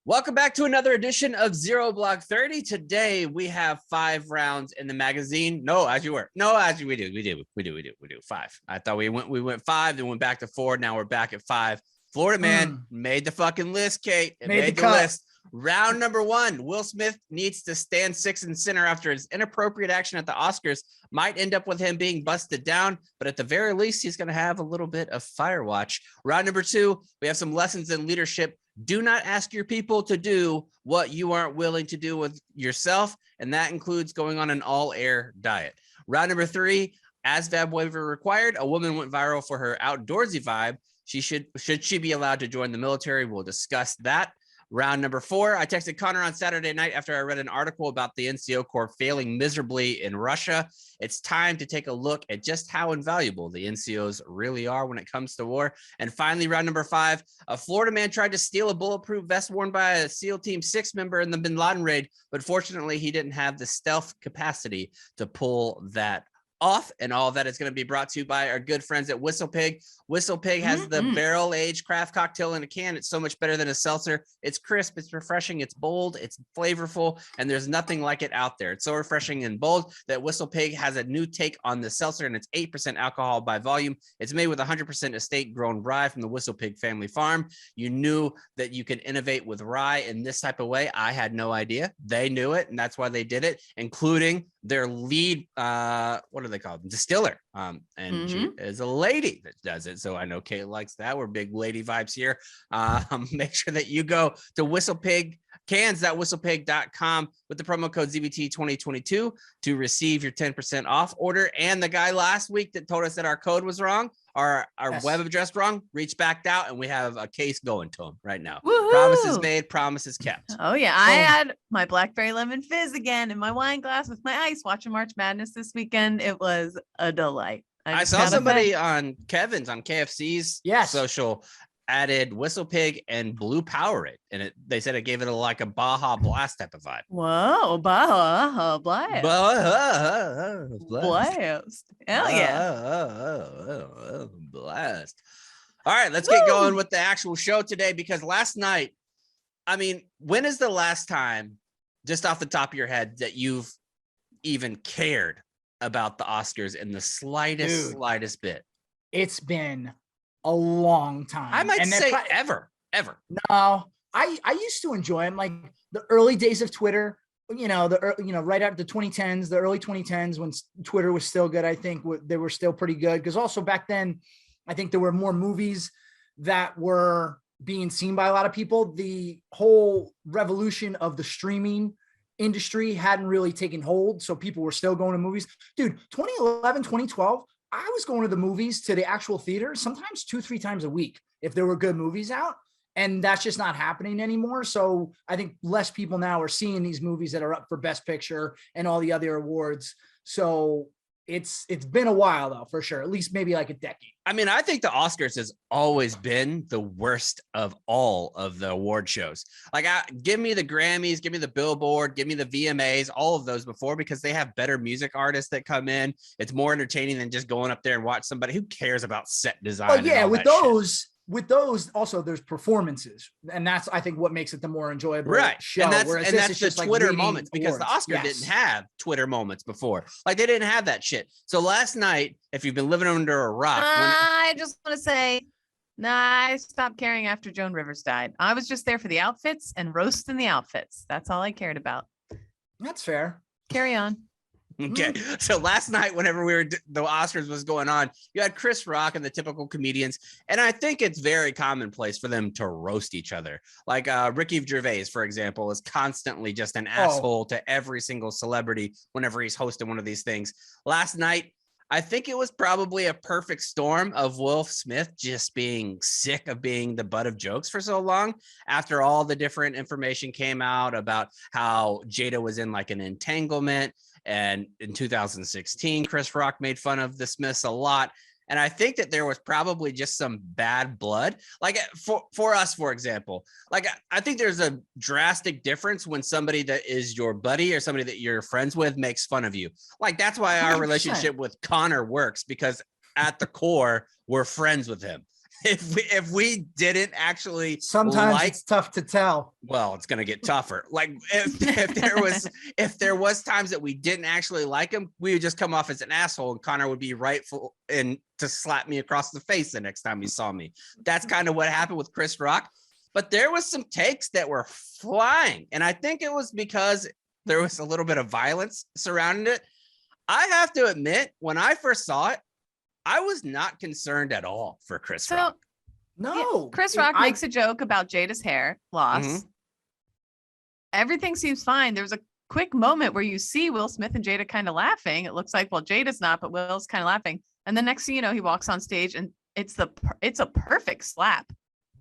Welcome back to another edition of Zero Block 30. Today we have 5 rounds in the magazine. No, as you were. No, as we do 5. I thought we went 5, then went back to 4. Now we're back at 5. Florida man made the fucking list, Kate. It made the list. Round number 1, Will Smith needs to stand 6 and center after his inappropriate action at the Oscars. Might end up with him being busted down, but at the very least, he's going to have a little bit of fire watch. Round number 2, we have some lessons in leadership. Do not ask your people to do what you aren't willing to do with yourself, and that includes going on an all-air diet. Round number 3, ASVAB waiver required. A woman went viral for her outdoorsy vibe. Should she be allowed to join the military? We'll discuss that. Round number 4, I texted Connor on Saturday night after I read an article about the NCO Corps failing miserably in Russia. It's time to take a look at just how invaluable the NCOs really are when it comes to war. And finally, round number 5, a Florida man tried to steal a bulletproof vest worn by a SEAL Team 6 member in the Bin Laden raid, but fortunately, he didn't have the stealth capacity to pull that off. And all of that is going to be brought to you by our good friends at Whistle Pig. Whistle Pig has the barrel-aged craft cocktail in a can. It's so much better than a seltzer. It's crisp, it's refreshing, it's bold, it's flavorful, and there's nothing like it out there. It's so refreshing and bold that Whistle Pig has a new take on the seltzer, and it's 8% alcohol by volume. It's made with 100% estate-grown rye from the Whistle Pig family farm. You knew that you could innovate with rye in this type of way. I had no idea. They knew it, and that's why they did it, including their lead, what are they called? Distiller. And she is a lady that does it. So I know Kate likes that. We're big lady vibes here. Make sure that you go to WhistlePig cans.whistlepig.com with the promo code ZBT2022 to receive your 10% off order. And the guy last week that told us that our code was wrong, our web address wrong, reached back out, and we have a case going to him right now. Woo-hoo! Promises made, promises kept. Oh yeah, I had my blackberry lemon fizz again in my wine glass with my ice watching March Madness this weekend. It was a delight. I saw somebody on Kevin's on KFC's social added Whistle Pig and Blue Powerade, and they said it gave it like a Baja Blast type of vibe. Whoa, Baja Blast! Blast! Hell yeah! Blast! All right, let's get going with the actual show today, because last night, I mean, when is the last time, just off the top of your head, that you've even cared about the Oscars in the slightest bit? It's been a long time. I might say ever. No, I used to enjoy them, like the early days of Twitter. Right after the 2010s, the early 2010s, when Twitter was still good. I think they were still pretty good, because also back then, I think there were more movies that were being seen by a lot of people. The whole revolution of the streaming industry hadn't really taken hold, so people were still going to movies. Dude, 2011, 2012, I was going to the movies, to the actual theater, sometimes 2-3 times a week if there were good movies out. And that's just not happening anymore. So I think less people now are seeing these movies that are up for Best Picture and all the other awards. So it's been a while, though, for sure. At least maybe like a decade. I mean, I think the Oscars has always been the worst of all of the award shows. Like, give me the Grammys, give me the Billboard, give me the VMAs, all of those before, because they have better music artists that come in. It's more entertaining than just going up there and watch somebody. Who cares about set design? Oh yeah, with those also there's performances, and that's, I think, what makes it the more enjoyable show. And that's the Twitter moments, because the Oscar didn't have Twitter moments before. Like, they didn't have that shit. So last night, if you've been living under a rock, I just want to say, I stopped caring after Joan Rivers died. I was just there for the outfits and roasting the outfits. That's all I cared about. That's fair. Carry on. Okay, so last night, whenever the Oscars was going on, you had Chris Rock and the typical comedians, and I think it's very commonplace for them to roast each other. Like Ricky Gervais, for example, is constantly just an asshole to every single celebrity whenever he's hosting one of these things. Last night, I think it was probably a perfect storm of Will Smith just being sick of being the butt of jokes for so long, after all the different information came out about how Jada was in like an entanglement. And in 2016, Chris Rock made fun of the Smiths a lot. And I think that there was probably just some bad blood. Like for us, for example, like I think there's a drastic difference when somebody that is your buddy or somebody that you're friends with makes fun of you. Like, that's why our 100%. Relationship with Connor works, because at the core, we're friends with him. if we didn't actually Sometimes it's tough to tell. well, it's gonna get tougher. Like if there was times that we didn't actually like him, we would just come off as an asshole, and Connor would be rightful and to slap me across the face the next time he saw me. That's kind of what happened with Chris Rock. But there was some takes that were flying, and I think it was because there was a little bit of violence surrounding it. I have to admit, when I first saw it, I was not concerned at all for Chris Rock. No, Chris Rock makes a joke about Jada's hair loss. Mhm. Everything seems fine. There was a quick moment where you see Will Smith and Jada kind of laughing. It looks like, well, Jada's not, but Will's kind of laughing. And the next thing you know, he walks on stage and it's a perfect slap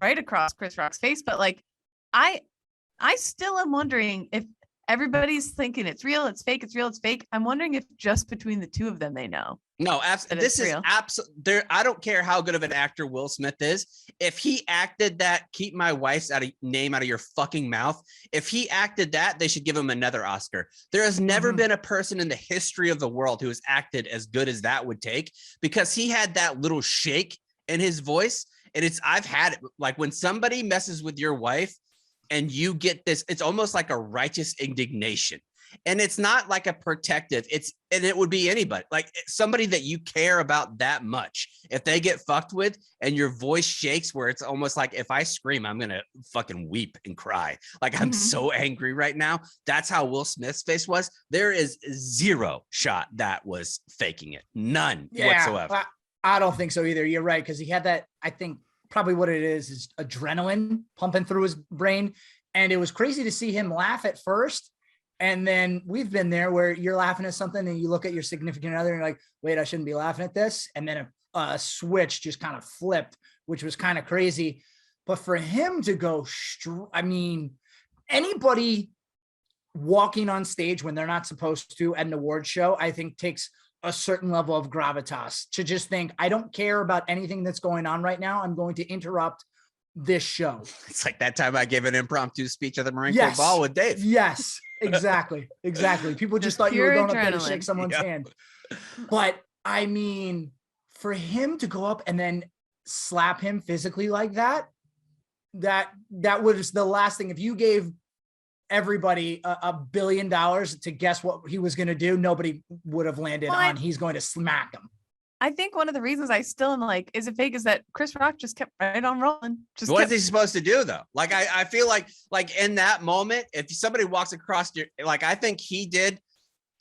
right across Chris Rock's face. But like, I still am wondering if everybody's thinking it's real, it's fake, it's real, it's fake. I'm wondering if just between the two of them, they know. No, absolutely. This is absolutely there. I don't care how good of an actor Will Smith is. If he acted that, keep my wife's name out of your fucking mouth. If he acted that, they should give him another Oscar. There has never been a person in the history of the world who has acted as good as that would take, because he had that little shake in his voice. And I've had it, like when somebody messes with your wife and you get this, it's almost like a righteous indignation. And it's not like a protective, and it would be anybody, like somebody that you care about that much. If they get fucked with and your voice shakes where it's almost like, if I scream, I'm going to fucking weep and cry. Like I'm so angry right now. That's how Will Smith's face was. There is zero shot that was faking it. None whatsoever. I don't think so either. You're right. Because he had that, I think probably what it is adrenaline pumping through his brain. And it was crazy to see him laugh at first. And then we've been there where you're laughing at something and you look at your significant other and you're like, wait, I shouldn't be laughing at this. And then a switch just kind of flipped, which was kind of crazy. But for him to go, I mean, anybody walking on stage when they're not supposed to at an award show, I think takes a certain level of gravitas to just think, I don't care about anything that's going on right now. I'm going to interrupt this show. It's like that time I gave an impromptu speech at the Marine Corps Ball with Dave. Yes, exactly. People just thought you were going up there to shake someone's hand. But I mean, for him to go up and then slap him physically like that was the last thing. If you gave everybody $1 billion to guess what he was going to do, nobody would have landed on he's going to smack him. I think one of the reasons I still am like, is it fake, is that Chris Rock just kept right on rolling. What is he supposed to do though? Like, I feel like in that moment, if somebody walks across your, like, I think he did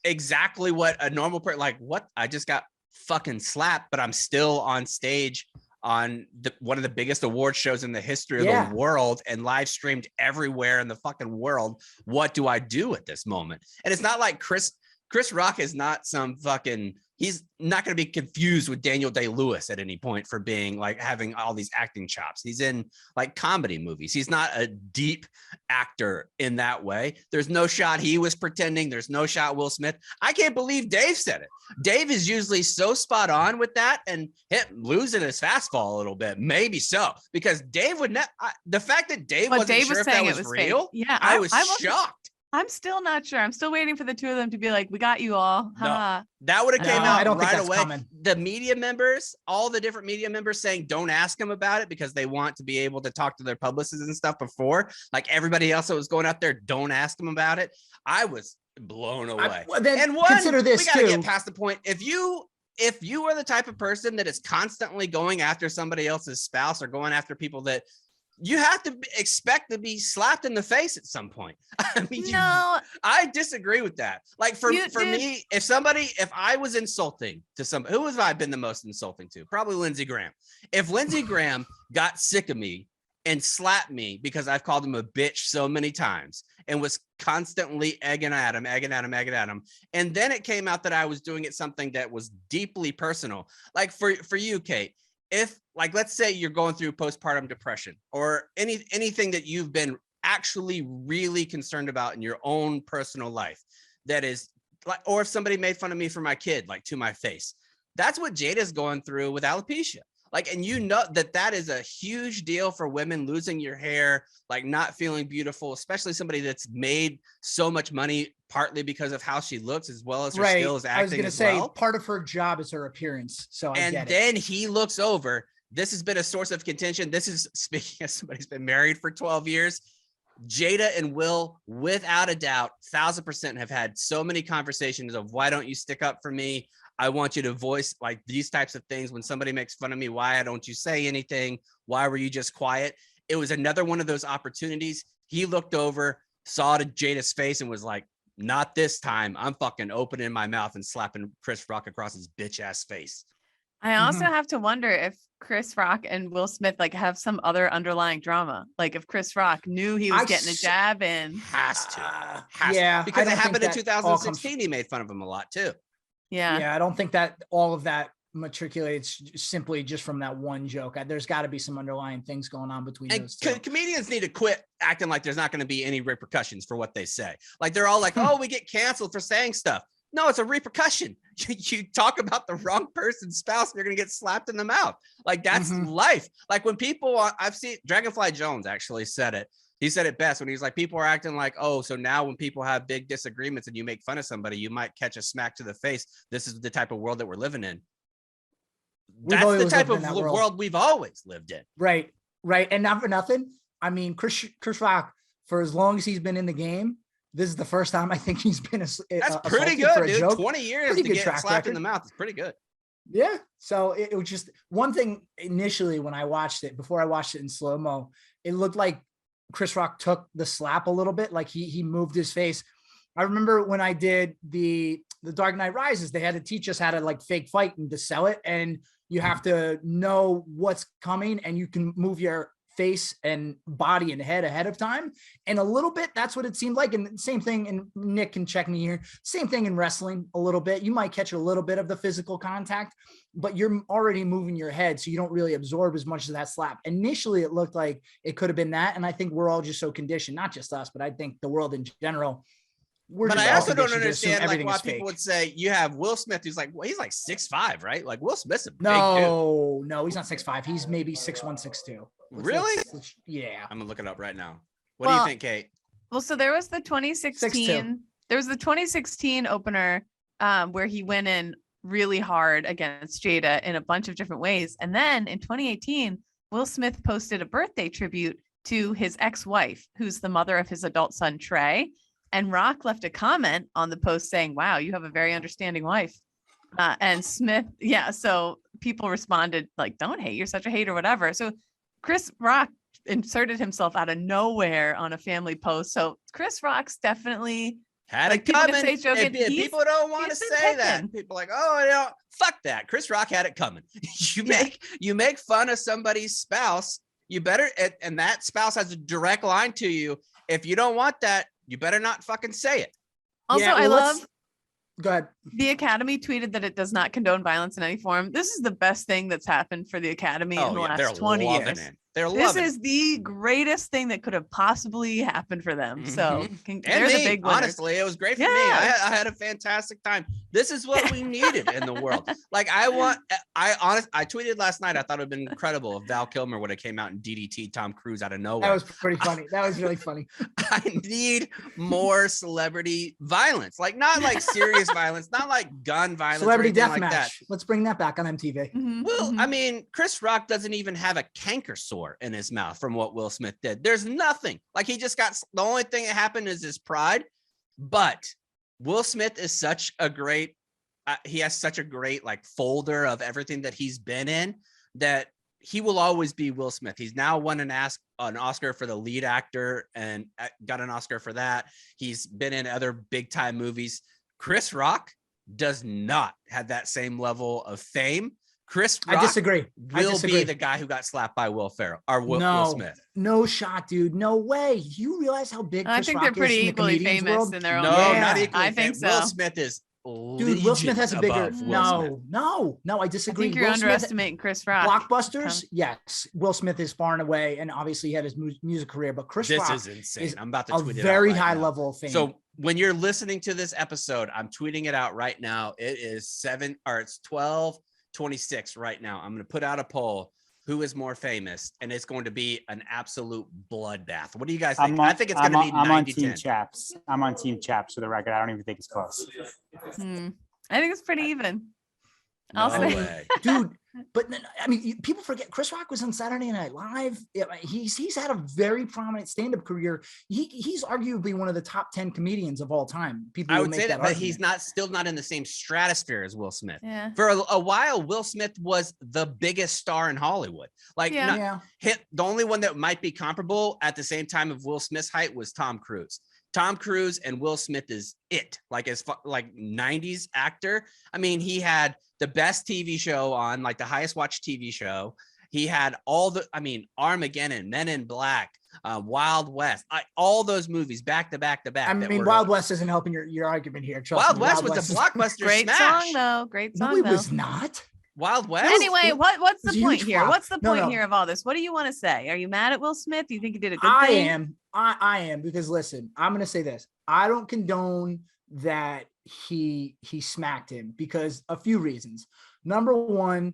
exactly what a normal person, like, what? I just got fucking slapped, but I'm still on stage on one of the biggest award shows in the history of the world and live streamed everywhere in the fucking world. What do I do at this moment? And it's not like Chris Rock is not some fucking, he's not going to be confused with Daniel Day-Lewis at any point for being like having all these acting chops. He's in like comedy movies. He's not a deep actor in that way. There's no shot he was pretending. There's no shot Will Smith. I can't believe Dave said it. Dave is usually so spot on with that, and losing his fastball a little bit. Maybe so, because Dave would not, the fact that Dave wasn't sure if that was real. Yeah, I was shocked. I'm still not sure. I'm still waiting for the two of them to be like, we got you all. No, that would have came out right away. Coming. The media members, all the different media members saying, don't ask him about it because they want to be able to talk to their publicists and stuff before. Like everybody else that was going out there, don't ask him about it. I was blown away. Consider this we got to get past the point. If you are the type of person that is constantly going after somebody else's spouse or going after people that, you have to expect to be slapped in the face at some point. I mean, no, I disagree with that. Like for me, if I was insulting to somebody, who have I been the most insulting to? Probably Lindsey Graham. If Lindsey Graham got sick of me and slapped me because I've called him a bitch so many times and was constantly egging at him, and then it came out that I was doing it something that was deeply personal. Like for you, Kate, if, like, let's say you're going through postpartum depression or anything that you've been actually really concerned about in your own personal life, that is like, or if somebody made fun of me for my kid, like to my face, that's what Jada's going through with alopecia. Like, and you know that is a huge deal for women, losing your hair, like not feeling beautiful, especially somebody that's made so much money partly because of how she looks as well as her skill as acting. I was going to say part of her job is her appearance. So then he looks over. this has been a source of contention. This is speaking as somebody who's been married for 12 years. Jada and Will, without a doubt, 1000% have had so many conversations of why don't you stick up for me? I want you to voice like these types of things. When somebody makes fun of me, why don't you say anything? Why were you just quiet? It was another one of those opportunities. He looked over, saw to Jada's face and was like, not this time. I'm fucking opening my mouth and slapping Chris Rock across his bitch ass face. I also have to wonder if Chris Rock and Will Smith like have some other underlying drama. Like if Chris Rock knew he was getting a jab in. Has to. Yeah. Because it happened in 2016. He made fun of him a lot too. Yeah. Yeah. I don't think that all of that matriculates simply just from that one joke. There's got to be some underlying things going on between those two. Comedians need to quit acting like there's not going to be any repercussions for what they say. Like they're all like, oh, we get canceled for saying stuff. No, it's a repercussion. You talk about the wrong person's spouse, and you're going to get slapped in the mouth. Like that's life. Like when people, I've seen Dragonfly Jones actually said it. He said it best when he's like, people are acting like, oh, so now when people have big disagreements and you make fun of somebody, you might catch a smack to the face. This is the type of world that we're living in. That's the type of world we've always lived in. Right. Right. And not for nothing. I mean, Chris Rock, for as long as he's been in the game, this is the first time I think he's been that's pretty good, dude. Joke. 20 years to get slapped in the mouth is pretty good. Yeah. So it was just one thing initially when I watched it, before I watched it in slow-mo, it looked like Chris Rock took the slap a little bit, like he moved his face. I remember when I did the Dark Knight Rises, they had to teach us how to like fake fight and to sell it. And you have to know what's coming and you can move your face and body and head ahead of time. And a little bit, that's what it seemed like. And same thing, and Nick can check me here, same thing in wrestling a little bit. You might catch a little bit of the physical contact, but you're already moving your head. So you don't really absorb as much of that slap. Initially, it looked like it could have been that. And I think we're all just so conditioned, not just us, but I think the world in general. But I also don't understand like why people would say you have Will Smith, who's like, well, he's like 6'5", right? Like Will Smith's a big dude. No, he's not 6'5". He's maybe 6'1", 6'2". Really? Yeah. I'm gonna look it up right now. What do you think, Kate? Well, so there was the 2016. There was the 2016 opener where he went in really hard against Jada in a bunch of different ways, and then in 2018, Will Smith posted a birthday tribute to his ex-wife, who's the mother of his adult son Trey. And Rock left a comment on the post saying, wow, you have a very understanding wife. And Smith, so people responded like, don't hate, you're such a hater, whatever. So Chris Rock inserted himself out of nowhere on a family post. So Chris Rock's definitely had it coming. People don't want to say that. People are like, oh, fuck that. Chris Rock had it coming. You make fun of somebody's spouse, you better, and that spouse has a direct line to you. If you don't want that, you better not fucking say it. Also, I love. Go ahead. The Academy tweeted that it does not condone violence in any form. This is the best thing that's happened for the Academy in the last 20 years. This is the greatest thing that could have possibly happened for them. So they're the big winners. Honestly, it was great for me. I had a fantastic time. This is what we needed in the world. Like I tweeted last night. I thought it would have been incredible if Val Kilmer would have came out and DDT Tom Cruise out of nowhere. That was pretty funny. That was really funny. I need more celebrity violence, like not like serious violence, not like gun violence. Celebrity death like match. Let's bring that back on MTV. Well, I mean, Chris Rock doesn't even have a canker sore in his mouth from what Will Smith did. There's nothing. Like he just got, the only thing that happened is his pride. But Will Smith is such a great, he has such a great like folder of everything that he's been in that he will always be Will Smith. He's now won an Oscar for the lead actor and got an Oscar for that. He's been in other big time movies. Chris Rock does not have that same level of fame. Chris Rock I disagree. Be the guy who got slapped by Will Smith. No shot, dude. No way. You realize how big Chris I think Rock they're pretty is in equally the famous world? in their own way. way. Not equally. I think so. Will Smith is dude. Will Smith has a bigger. No. I disagree. I think you're underestimating Chris Rock. Blockbusters, yes. Will Smith is far and away, and obviously he had his music career. But Chris Rock is insane. I'm about to tweet it out very right high now. level of fame. So when you're listening to this episode, I'm tweeting it out right now. It is 12:26 right now. I'm going to put out a poll. Who is more famous? And it's going to be an absolute bloodbath. What do you guys think? I think it's going to be 90-10. I'm on Team Chaps. I'm on Team Chaps for the record. I don't even think it's close. I think it's pretty even. I'll No say- way. dude. But I mean, people forget Chris Rock was on Saturday Night Live. Yeah, he's had a very prominent stand-up career. He's arguably one of the top 10 comedians of all time. People I will would make say that, but argument. he's still not in the same stratosphere as Will Smith. Yeah. For a while, Will Smith was the biggest star in Hollywood. Like, Yeah. the only one that might be comparable at the same time of Will Smith's height was Tom Cruise. Tom Cruise and Will Smith is it. Like, like 90s actor. I mean, he had the best TV show on, like the highest watched TV show. He had Armageddon, Men in Black, Wild West, all those movies back to back to back. I mean, Wild West isn't helping your argument here. Trust Wild me. West was a blockbuster Great smash. song though. Great song No, it though. was not. Wild West. Anyway, what's the It's a point huge here? flop. What's the No, point no. here of all this? What do you want to say? Are you mad at Will Smith? Do you think he did a good I thing? am. I am, because listen, I'm going to say this. I don't condone that he smacked him, because a few reasons. Number one,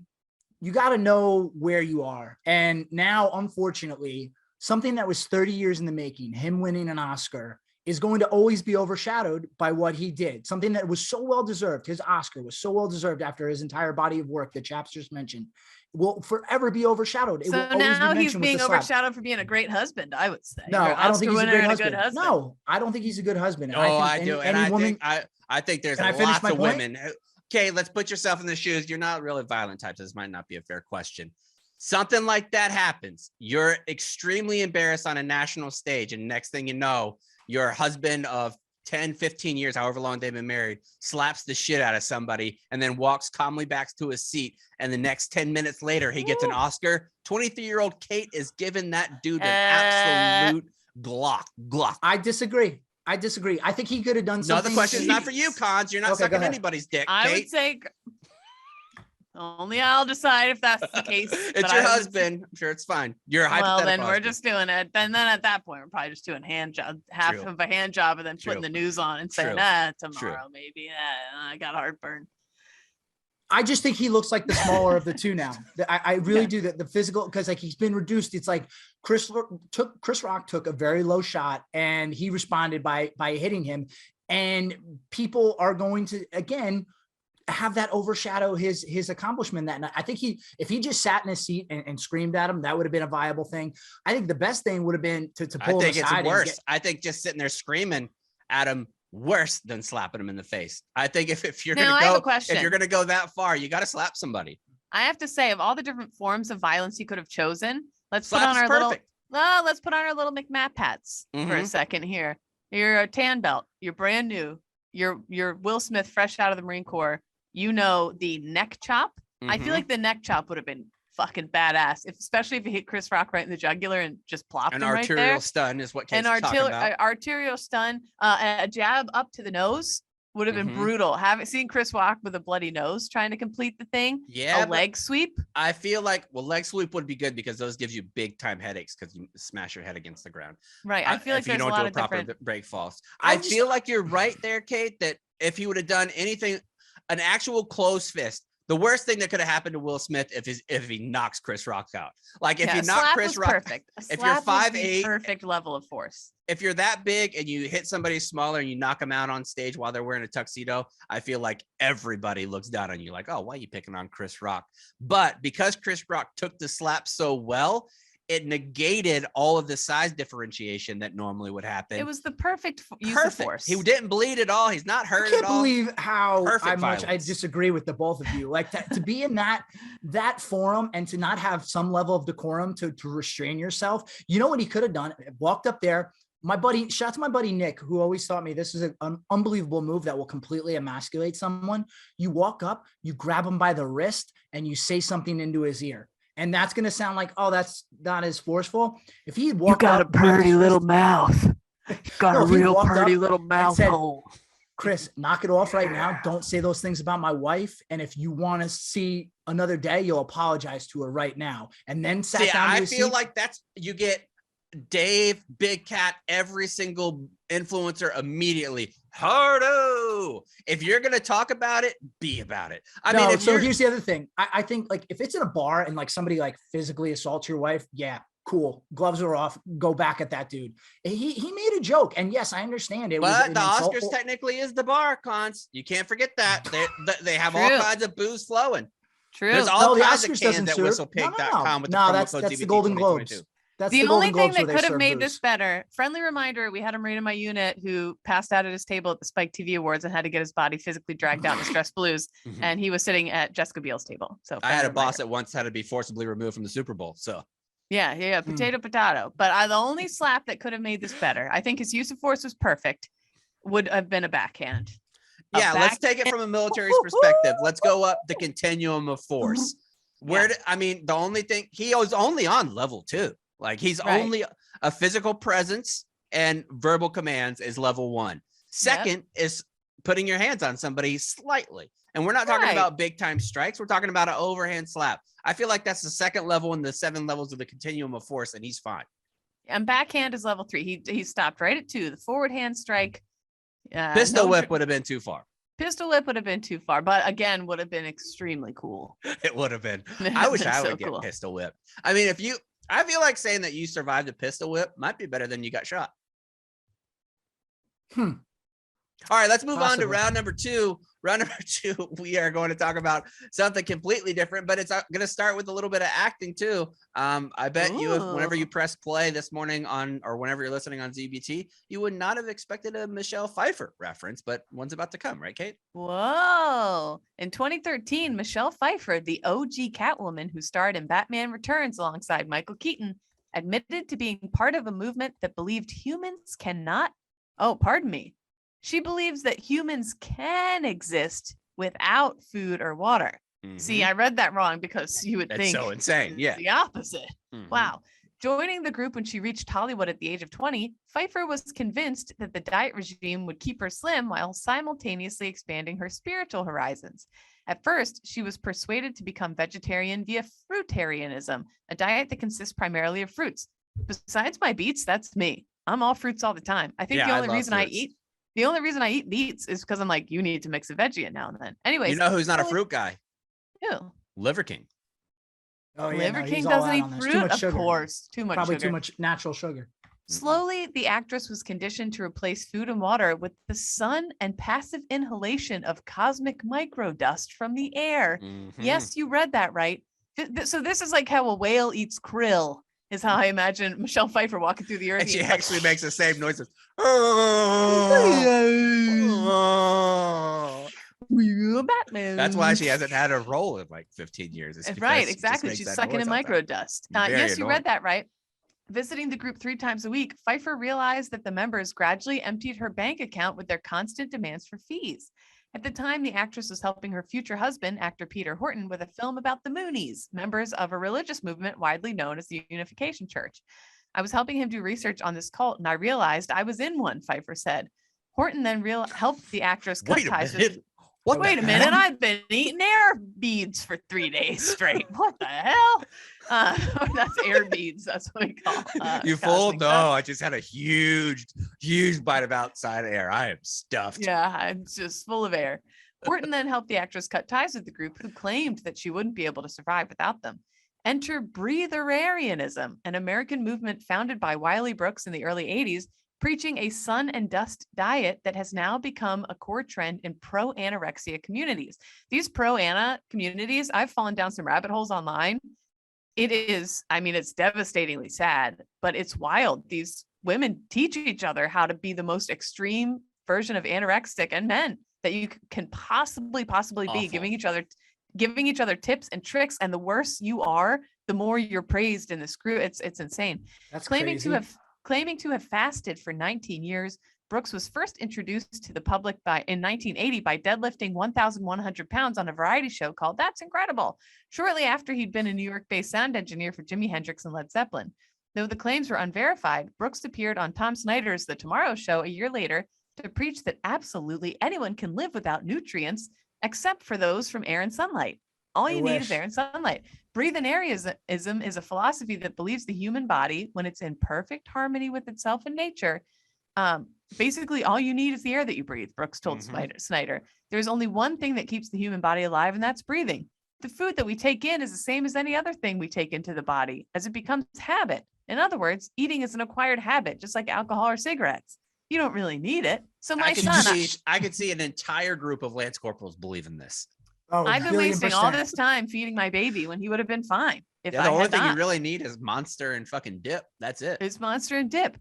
you got to know where you are. And now, unfortunately, something that was 30 years in the making, him winning an Oscar, is going to always be overshadowed by what he did. Something that was so well-deserved. His Oscar was so well-deserved after his entire body of work that Chaps just mentioned, will forever be overshadowed. It will So always be now he's mentioned with being the slap. overshadowed for being a great husband, I would say. No, Or I don't think he's a Oscar great winner husband. and No, I don't think he's a good husband. Oh, I do. And I woman, think there's Can I finish lots my of point? women. Okay, let's put yourself in the shoes. You're not really violent types. This might not be a fair question. Something like that happens. You're extremely embarrassed on a national stage. And next thing you know, your husband of 10, 15 years, however long they've been married, slaps the shit out of somebody and then walks calmly back to his seat. And the next 10 minutes later, he gets an Oscar. 23-year-old Kate is giving that dude an absolute Glock. I disagree. I think he could have done No, something. the question's not for you, Cons. You're not Okay, go sucking ahead. anybody's dick, I Kate. would say only I'll decide if that's the case. It's but your I would- husband. I'm sure it's fine. You're a Well, hypothetical then we're husband. just doing it. And then at that point, we're probably just doing half True. of a hand job, and then True. putting the news on and saying, True. tomorrow maybe. I got heartburn. I just think he looks like the smaller of the two now. I really do that. The physical, because like he's been reduced. It's like Chris Rock took a very low shot and he responded by hitting him. And people are going to, again, have that overshadow his accomplishment that night. I think if he just sat in his seat and screamed at him, that would have been a viable thing. I think the best thing would have been to I pull him think it's aside. worse. I think just sitting there screaming at him worse than slapping him in the face. I think if you're Now, I have gonna a question. if you're gonna go that far, you got to slap somebody. I have to say, of all the different forms of violence he could have chosen, let's put Slap on is our perfect. let's put on our little McMatt hats for a Mhm. second here. You're a tan belt. You're brand new. You're Will Smith, fresh out of the Marine Corps. You know the neck chop. I feel Mhm. like the neck chop would have been fucking badass, especially if you hit Chris Rock right in the jugular and just plopped An him right arterial there. stun is what Kate's An talking about. arterial stun, a jab up to the nose would have been Mhm. brutal. Haven't seen Chris Rock with a bloody nose trying to complete the thing. Yeah, A leg sweep. I feel like leg sweep would be good because those gives you big time headaches because you smash your head against the ground. Right. I feel like if you there's a don't lot do of proper different. break falls. I I just- feel like you're right there, Kate, that if he would have done anything, an actual closed fist, the worst thing that could have happened to Will Smith if he knocks Chris Rock out. Like if Yeah, he a knocked slap Chris was Rock, perfect. A if you're slap was the 5'8", perfect level of force. if you're that big and you hit somebody smaller and you knock them out on stage while they're wearing a tuxedo, I feel like everybody looks down on you like, oh, why are you picking on Chris Rock? But because Chris Rock took the slap so well, it negated all of the size differentiation that normally would happen. It was the perfect use of perfect. force. He didn't bleed at all. He's not I hurt can't at all. believe how Perfect much I violence. disagree with the both of you. Like to be in that forum and to not have some level of decorum to restrain yourself. You know what he could have done? Walked up there. Shout out to my buddy Nick, who always taught me this is an unbelievable move that will completely emasculate someone. You walk up, you grab him by the wrist, and you say something into his ear. And that's going to sound like, oh, that's not as forceful. If he walked up, grabbed his wrist- mouth. You got No, a if he real walked pretty up little mouth said- hole. Chris, knock it off right now. Don't say those things about my wife. And if you want to see another day, you'll apologize to her right now. And then sat See, down to I his feel seat. like you get Dave, Big Cat, every single influencer immediately. Hardo. If you're gonna talk about it, be about it. I mean, so here's the other thing. I think like if it's in a bar and like somebody like physically assaults your wife, yeah, cool. Gloves are off. Go back at that dude. He made a joke. And yes, I understand it. But was the an insult. Oscars technically is the bar, Cons. You can't forget that. They have all True. kinds of booze flowing. True. There's all the kinds of Oscars cans doesn't at serve. whistlepig.com with the No, promo that's code the DBT Golden 2022. Globes. That's The the only Golden thing Globes that where they could have serve made booze. this better, friendly reminder, we had a Marine in my unit who passed out at his table at the Spike TV Awards and had to get his body physically dragged out in the Stress Blues. Mhm. And he was sitting at Jessica Biel's table. So I had a friendly boss reminder. that once had to be forcibly removed from the Super Bowl. So Yeah. Potato. But the only slap that could have made this better, I think his use of force was perfect, would have been a backhand. yeah, let's take it from a military's perspective. Let's go up the continuum of force. The only thing, he was only on level 2. Like he's Right. only a physical presence and verbal commands is level 1. Second is putting your hands on somebody slightly. And we're not talking Right. about big time strikes. We're talking about an overhand slap. I feel like that's the second level in the 7 levels of the continuum of force, and he's fine. And backhand is level 3. He stopped right at 2. The forward hand strike. Pistol no whip dr- would have been too far. Pistol whip would have been too far, but again, would have been extremely cool. It would have been. I wish I So would get cool. pistol whip. I mean, I feel like saying that you survived a pistol whip might be better than you got shot. All right, let's move on to Possibly. round number 2. Round number 2, we are going to talk about something completely different, but it's going to start with a little bit of acting too. I bet you, whenever you Ooh. press play this morning or whenever you're listening on ZBT, you would not have expected a Michelle Pfeiffer reference, but one's about to come, right, Kate? Whoa. In 2013, Michelle Pfeiffer, the OG Catwoman who starred in Batman Returns alongside Michael Keaton, admitted to being part of a movement that believed humans cannot. Oh, pardon me. She believes that humans can exist without food or water. See, I read that wrong because you would That's think so insane. it's Yeah. the opposite. Mhm. Wow. Joining the group when she reached Hollywood at the age of 20, Pfeiffer was convinced that the diet regime would keep her slim while simultaneously expanding her spiritual horizons. At first, she was persuaded to become vegetarian via fruitarianism, a diet that consists primarily of fruits. Besides my beets, that's me. I'm all fruits all the time. I think Yeah, the I only love reason I eat beets is because I'm like, you need to mix a veggie in now and then. Anyways, You know who's not a slowly- fruit guy? Ew. Liver King. Oh, yeah, Liver no, King he's all doesn't out eat on this. fruit, Too much of sugar. course. Too much Probably sugar. too much natural sugar. Slowly, the actress was conditioned to replace food and water with the sun and passive inhalation of cosmic microdust from the air. Mhm. Yes, you read that right. So this is like how a whale eats krill, is how I imagine Michelle Pfeiffer walking through the earth. And she eating, like, actually makes the same noises. Batman. That's why she hasn't had a role in like 15 years. It's because Right, she just exactly. makes She's that sucking noise in all the time. microdust. Very Yes, you annoying. read that right. Visiting the group 3 times a week, Pfeiffer realized that the members gradually emptied her bank account with their constant demands for fees. At the time, the actress was helping her future husband, actor Peter Horton, with a film about the Moonies, members of a religious movement widely known as the Unification Church. I was helping him do research on this cult, and I realized I was in one, Pfeiffer said. Horton then helped the actress cut Wait a ties minute. with... What Wait the a minute, heck? I've been eating air beads for 3 days straight. What the hell? That's air beads. That's what we call You full? cosmic No, dust. I just had a huge bite of outside air. I am stuffed. Yeah, I'm just full of air. Horton then helped the actress cut ties with the group, who claimed that she wouldn't be able to survive without them. Enter breatharianism, an American movement founded by Wiley Brooks in the early 80s, preaching a sun and dust diet that has now become a core trend in pro-anorexia communities. These pro-ana communities, I've fallen down some rabbit holes online. It is, I mean, it's devastatingly sad, but it's wild. These women teach each other how to be the most extreme version of anorexic and men that you can possibly be, Awful. giving each other tips and tricks. And the worse you are, the more you're praised in this group. It's insane. That's Claiming crazy. to have fasted for 19 years, Brooks was first introduced to the public in 1980 by deadlifting 1,100 pounds on a variety show called That's Incredible, shortly after he'd been a New York-based sound engineer for Jimi Hendrix and Led Zeppelin. Though the claims were unverified, Brooks appeared on Tom Snyder's The Tomorrow Show a year later to preach that absolutely anyone can live without nutrients, except for those from air and sunlight. All I you need is wish. air and sunlight. Breatharianism is a philosophy that believes the human body, when it's in perfect harmony with itself and nature, basically all you need is the air that you breathe, Brooks told Snyder. There's only one thing that keeps the human body alive, and that's breathing. The food that we take in is the same as any other thing we take into the body. As it becomes habit, In other words, eating is an acquired habit, just like alcohol or cigarettes. You don't really need it. So my son, I could see an entire group of Lance Corporals believe in this. Oh, I've been billion wasting all percent. this time feeding my baby when he would have been fine. If Yeah, I the only had thing you not. really need is Monster and fucking dip. That's it. It's Monster and dip.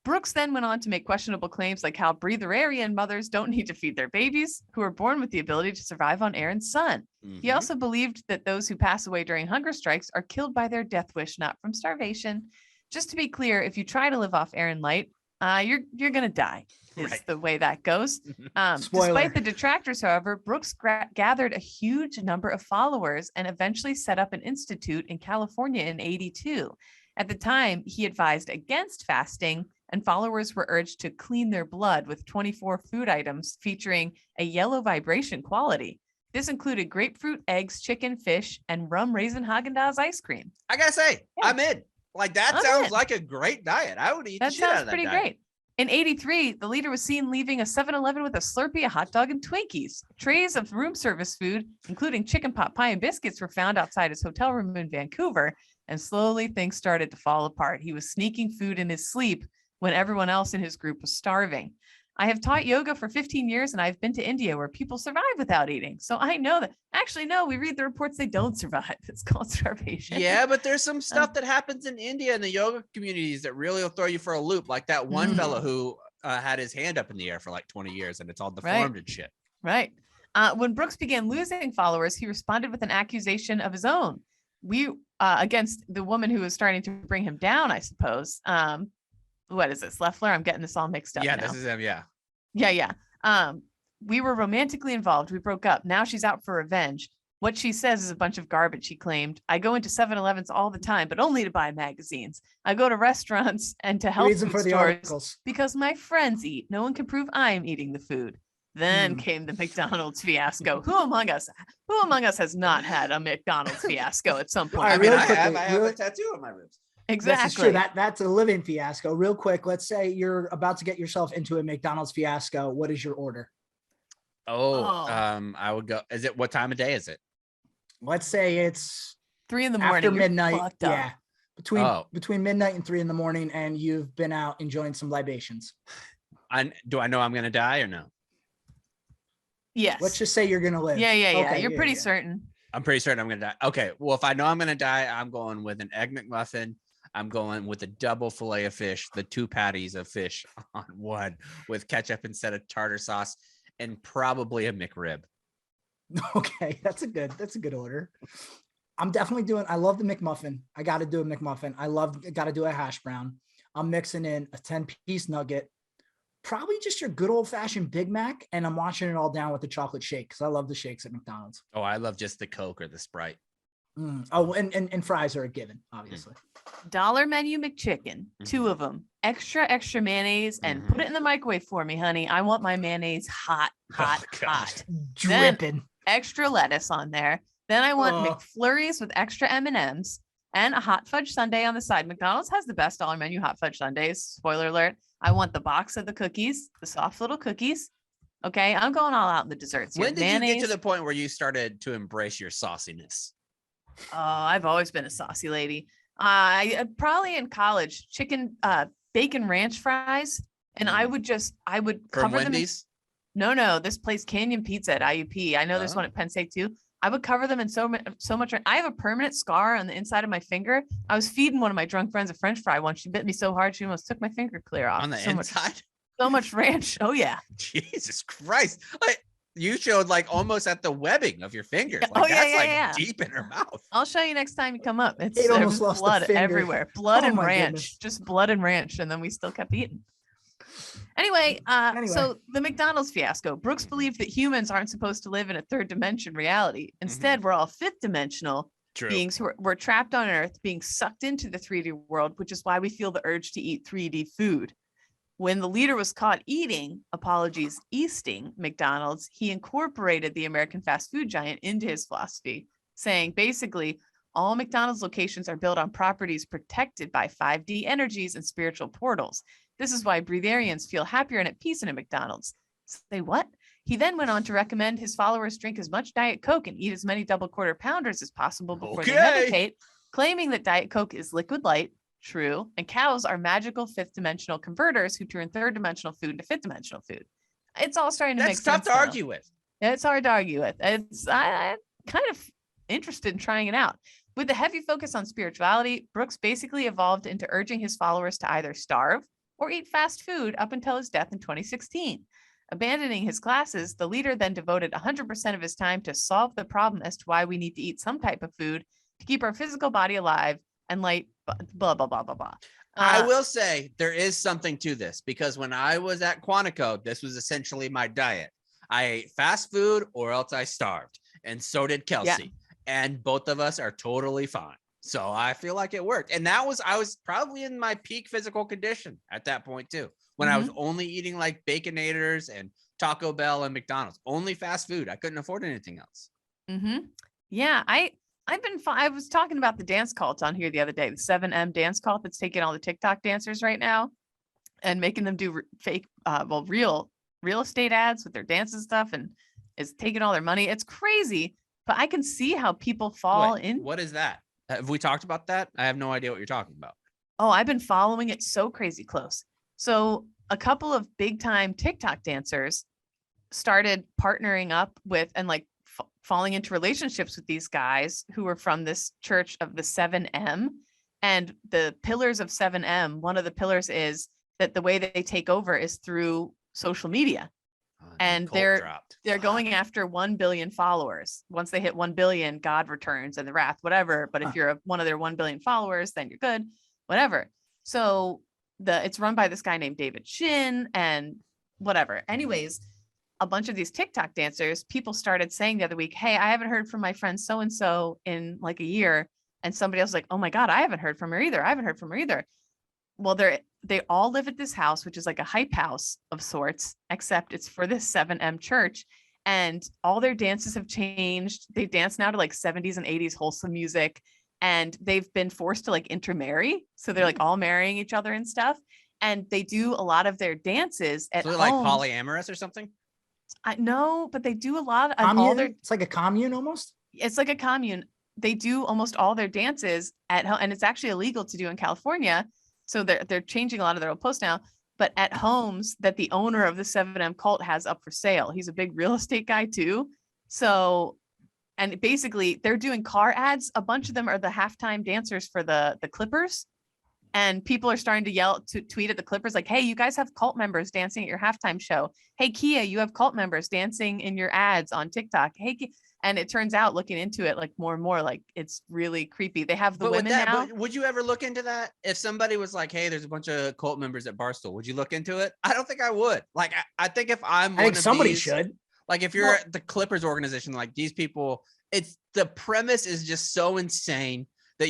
Brooks then went on to make questionable claims like how breatharian mothers don't need to feed their babies who are born with the ability to survive on air and sun. He Mhm. also believed that those who pass away during hunger strikes are killed by their death wish, not from starvation. Just to be clear, if you try to live off air and light, you're gonna die. Is Right. the way that goes. Spoiler. Despite the detractors, however, Brooks gathered a huge number of followers and eventually set up an institute in California in '82. At the time, he advised against fasting, and followers were urged to clean their blood with 24 food items featuring a yellow vibration quality. This included grapefruit, eggs, chicken, fish, and rum raisin Haagen-Dazs ice cream. I gotta say, Yeah. I'm in. Like that I'm sounds in. like a great diet. I would eat the That shit out sounds of that pretty diet. great. In '83, the leader was seen leaving a 7-Eleven with a Slurpee, a hot dog, and Twinkies. Trays of room service food, including chicken pot pie and biscuits, were found outside his hotel room in Vancouver, and slowly things started to fall apart. He was sneaking food in his sleep when everyone else in his group was starving. I have taught yoga for 15 years, and I've been to India where people survive without eating. So I know that. Actually, no, we read the reports, they don't survive. It's called starvation. Yeah, but there's some stuff that happens in India in the yoga communities that really will throw you for a loop. Like that one Mhm. fella who had his hand up in the air for like 20 years and it's all Right. deformed and shit. Right. When Brooks began losing followers, he responded with an accusation of his own. Against the woman who was starting to bring him down, I suppose. What is this, Leffler? I'm getting this all mixed up Yeah, now. this is him. Yeah. Yeah. We were romantically involved. We broke up. Now she's out for revenge. What she says is a bunch of garbage, she claimed. I go into 7-Elevens all the time, but only to buy magazines. I go to restaurants and to health Reads them food for the stores articles. because my friends eat. No one can prove I'm eating the food. Then Hmm. came the McDonald's fiasco. Who among us has not had a McDonald's fiasco at some point? All right, I mean, really I quickly, have really- a tattoo on my ribs. Exactly. This is true. That's a living fiasco. Real quick, let's say you're about to get yourself into a McDonald's fiasco. What is your order? Oh. I would go. Is it what time of day is it? Let's say it's 3 a.m. after You're midnight. fucked up. Yeah. Between midnight and 3 a.m, and you've been out enjoying some libations. Do I know I'm gonna die or no? Yes. Let's just say you're gonna live. Yeah. Okay, You're pretty yeah. certain. I'm pretty certain I'm gonna die. Okay. Well, if I know I'm gonna die, I'm going with an egg McMuffin. I'm going with a double fillet of fish, the 2 patties of fish on one with ketchup instead of tartar sauce, and probably a McRib. Okay, that's a good order. I'm definitely doing. I love the McMuffin. I got to do a McMuffin. Got to do a hash brown. I'm mixing in a 10-piece nugget, probably just your good old fashioned Big Mac, and I'm washing it all down with the chocolate shake because I love the shakes at McDonald's. Oh, I love just the Coke or the Sprite. Oh, and fries are a given, obviously. Dollar Menu McChicken, 2 Mhm. of them, extra mayonnaise, and put it in the microwave for me, honey. I want my mayonnaise hot. God. Dripping. Extra lettuce on there. Then I want Oh. McFlurries with extra M&Ms and a hot fudge sundae on the side. McDonald's has the best dollar menu hot fudge sundaes. Spoiler alert. I want the box of the cookies, the soft little cookies. Okay, I'm going all out in the desserts. here. When did you get to Mayonnaise. the point where you started to embrace your sauciness? Oh, I've always been a saucy lady. I probably in college, bacon ranch fries, and I would From cover them. Wendy's? No, this place Canyon Pizza at IUP. I know there's one Oh. at Penn State too. I would cover them in so much. I have a permanent scar on the inside of my finger. I was feeding one of my drunk friends a French fry once. She bit me so hard she almost took my finger clear off. On the so inside? so much ranch. Oh yeah. Jesus Christ. Like, you showed like almost at the webbing of your fingers. Yeah. Like Oh, yeah, that's yeah, like yeah. deep in her mouth. I'll show you next time you come up. It's Kate almost there lost was a blood finger. everywhere. Blood Oh, and my ranch. goodness. Just blood and ranch. And then we still kept eating. Anyway, so the McDonald's fiasco. Brooks believed that humans aren't supposed to live in a 3rd dimension reality. Instead, we're all 5th dimensional True. beings who we're trapped on Earth, being sucked into the 3D world, which is why we feel the urge to eat 3D food. When the leader was caught eating, easting McDonald's, he incorporated the American fast food giant into his philosophy, saying basically all McDonald's locations are built on properties protected by 5D energies and spiritual portals. This is why breatharians feel happier and at peace in a McDonald's. Say what? He then went on to recommend his followers drink as much Diet Coke and eat as many double quarter pounders as possible before they Okay. meditate, claiming that Diet Coke is liquid light, True. And cows are magical fifth dimensional converters who turn third dimensional food into fifth dimensional food. It's all starting to make That's sense. tough to argue with. It's hard to argue with. I'm kind of interested in trying it out. With a heavy focus on spirituality, Brooks basically evolved into urging his followers to either starve or eat fast food up until his death in 2016. Abandoning his classes, the leader then devoted 100% of his time to solve the problem as to why we need to eat some type of food to keep our physical body alive and light, blah, blah, blah, blah, blah. I will say there is something to this, because when I was at Quantico, this was essentially my diet. I ate fast food or else I starved. And so did Kelsey. And both of us are totally fine. So I feel like it worked. And I was probably in my peak physical condition at that point too, when I was only eating like Baconators and Taco Bell and McDonald's, only fast food. I couldn't afford anything else. Yeah, I was talking about the dance cult on here the other day, the 7M dance cult that's taking all the TikTok dancers right now and making them do fake, real estate ads with their dance and stuff, and is taking all their money. It's crazy, but I can see how people fall in. What is that? Have we talked about that? I have no idea what you're talking about. Oh, I've been following it so crazy close. So a couple of big time TikTok dancers started partnering up with and like falling into relationships with these guys who were from this church of the 7M. And the pillars of 7M, one of the pillars is that the way that they take over is through social media. And they're going after 1 billion followers. Once they hit 1 billion, God returns and the wrath, whatever. But if you're one of their 1 billion followers, then you're good, whatever. So it's run by this guy named David Shin and whatever. Anyways, a bunch of these TikTok dancers, people started saying the other week, hey, I haven't heard from my friend so-and-so in like a year. And somebody else was like, oh my God, I haven't heard from her either. Well, they all live at this house, which is like a hype house of sorts, except it's for this 7M church. And all their dances have changed. They dance now to like 70s and 80s wholesome music. And they've been forced to like intermarry. So they're like all marrying each other and stuff. And they do a lot of their dances at home. Like polyamorous or something? I know, but they do a lot of commune? It's like a commune almost. It's like a commune. They do almost all their dances at home, and it's actually illegal to do in California. So they're changing a lot of their old posts now, but at homes that the owner of the 7M cult has up for sale. He's a big real estate guy too. So, and basically they're doing car ads. A bunch of them are the halftime dancers for the Clippers. And people are starting to tweet at the Clippers like, hey, you guys have cult members dancing at your halftime show. Hey, Kia, you have cult members dancing in your ads on TikTok. Hey, and it turns out looking into it like more and more, like it's really creepy. They have the women now. But would you ever look into that? If somebody was like, hey, there's a bunch of cult members at Barstool, would you look into it? I don't think I would. Like, I think if I think somebody should. Like if you're the Clippers organization, like these people, the premise is just so insane that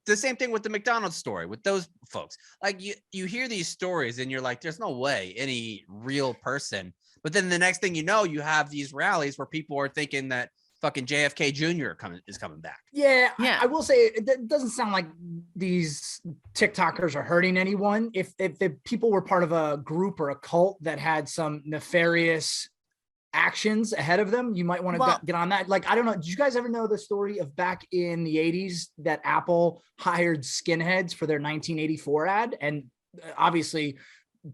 the same thing with the McDonald's story with those folks. Like you hear these stories and you're like, there's no way any real person. But then the next thing you know, you have these rallies where people are thinking that fucking JFK Jr. is coming back. Yeah. I will say it doesn't sound like these TikTokers are hurting anyone. If people were part of a group or a cult that had some nefarious actions ahead of them, you might want to get on that. Like, I don't know. Did you guys ever know the story of back in the 80s that Apple hired skinheads for their 1984 ad? And obviously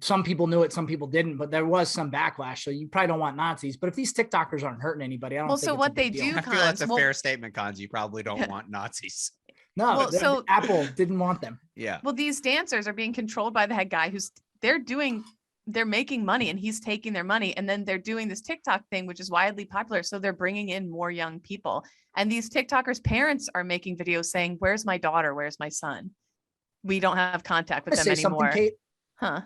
some people knew it, some people didn't, but there was some backlash. So you probably don't want Nazis, but if these TikTokers aren't hurting anybody, I don't think so what they do, I feel that's a fair statement, Cons. You probably don't want Nazis. No, so Apple didn't want them. Yeah. Well, these dancers are being controlled by the head guy they're making money and he's taking their money. And then they're doing this TikTok thing, which is widely popular. So they're bringing in more young people. And these TikTokers' parents are making videos saying, where's my daughter? Where's my son? We don't have contact with them anymore. Kate? Huh?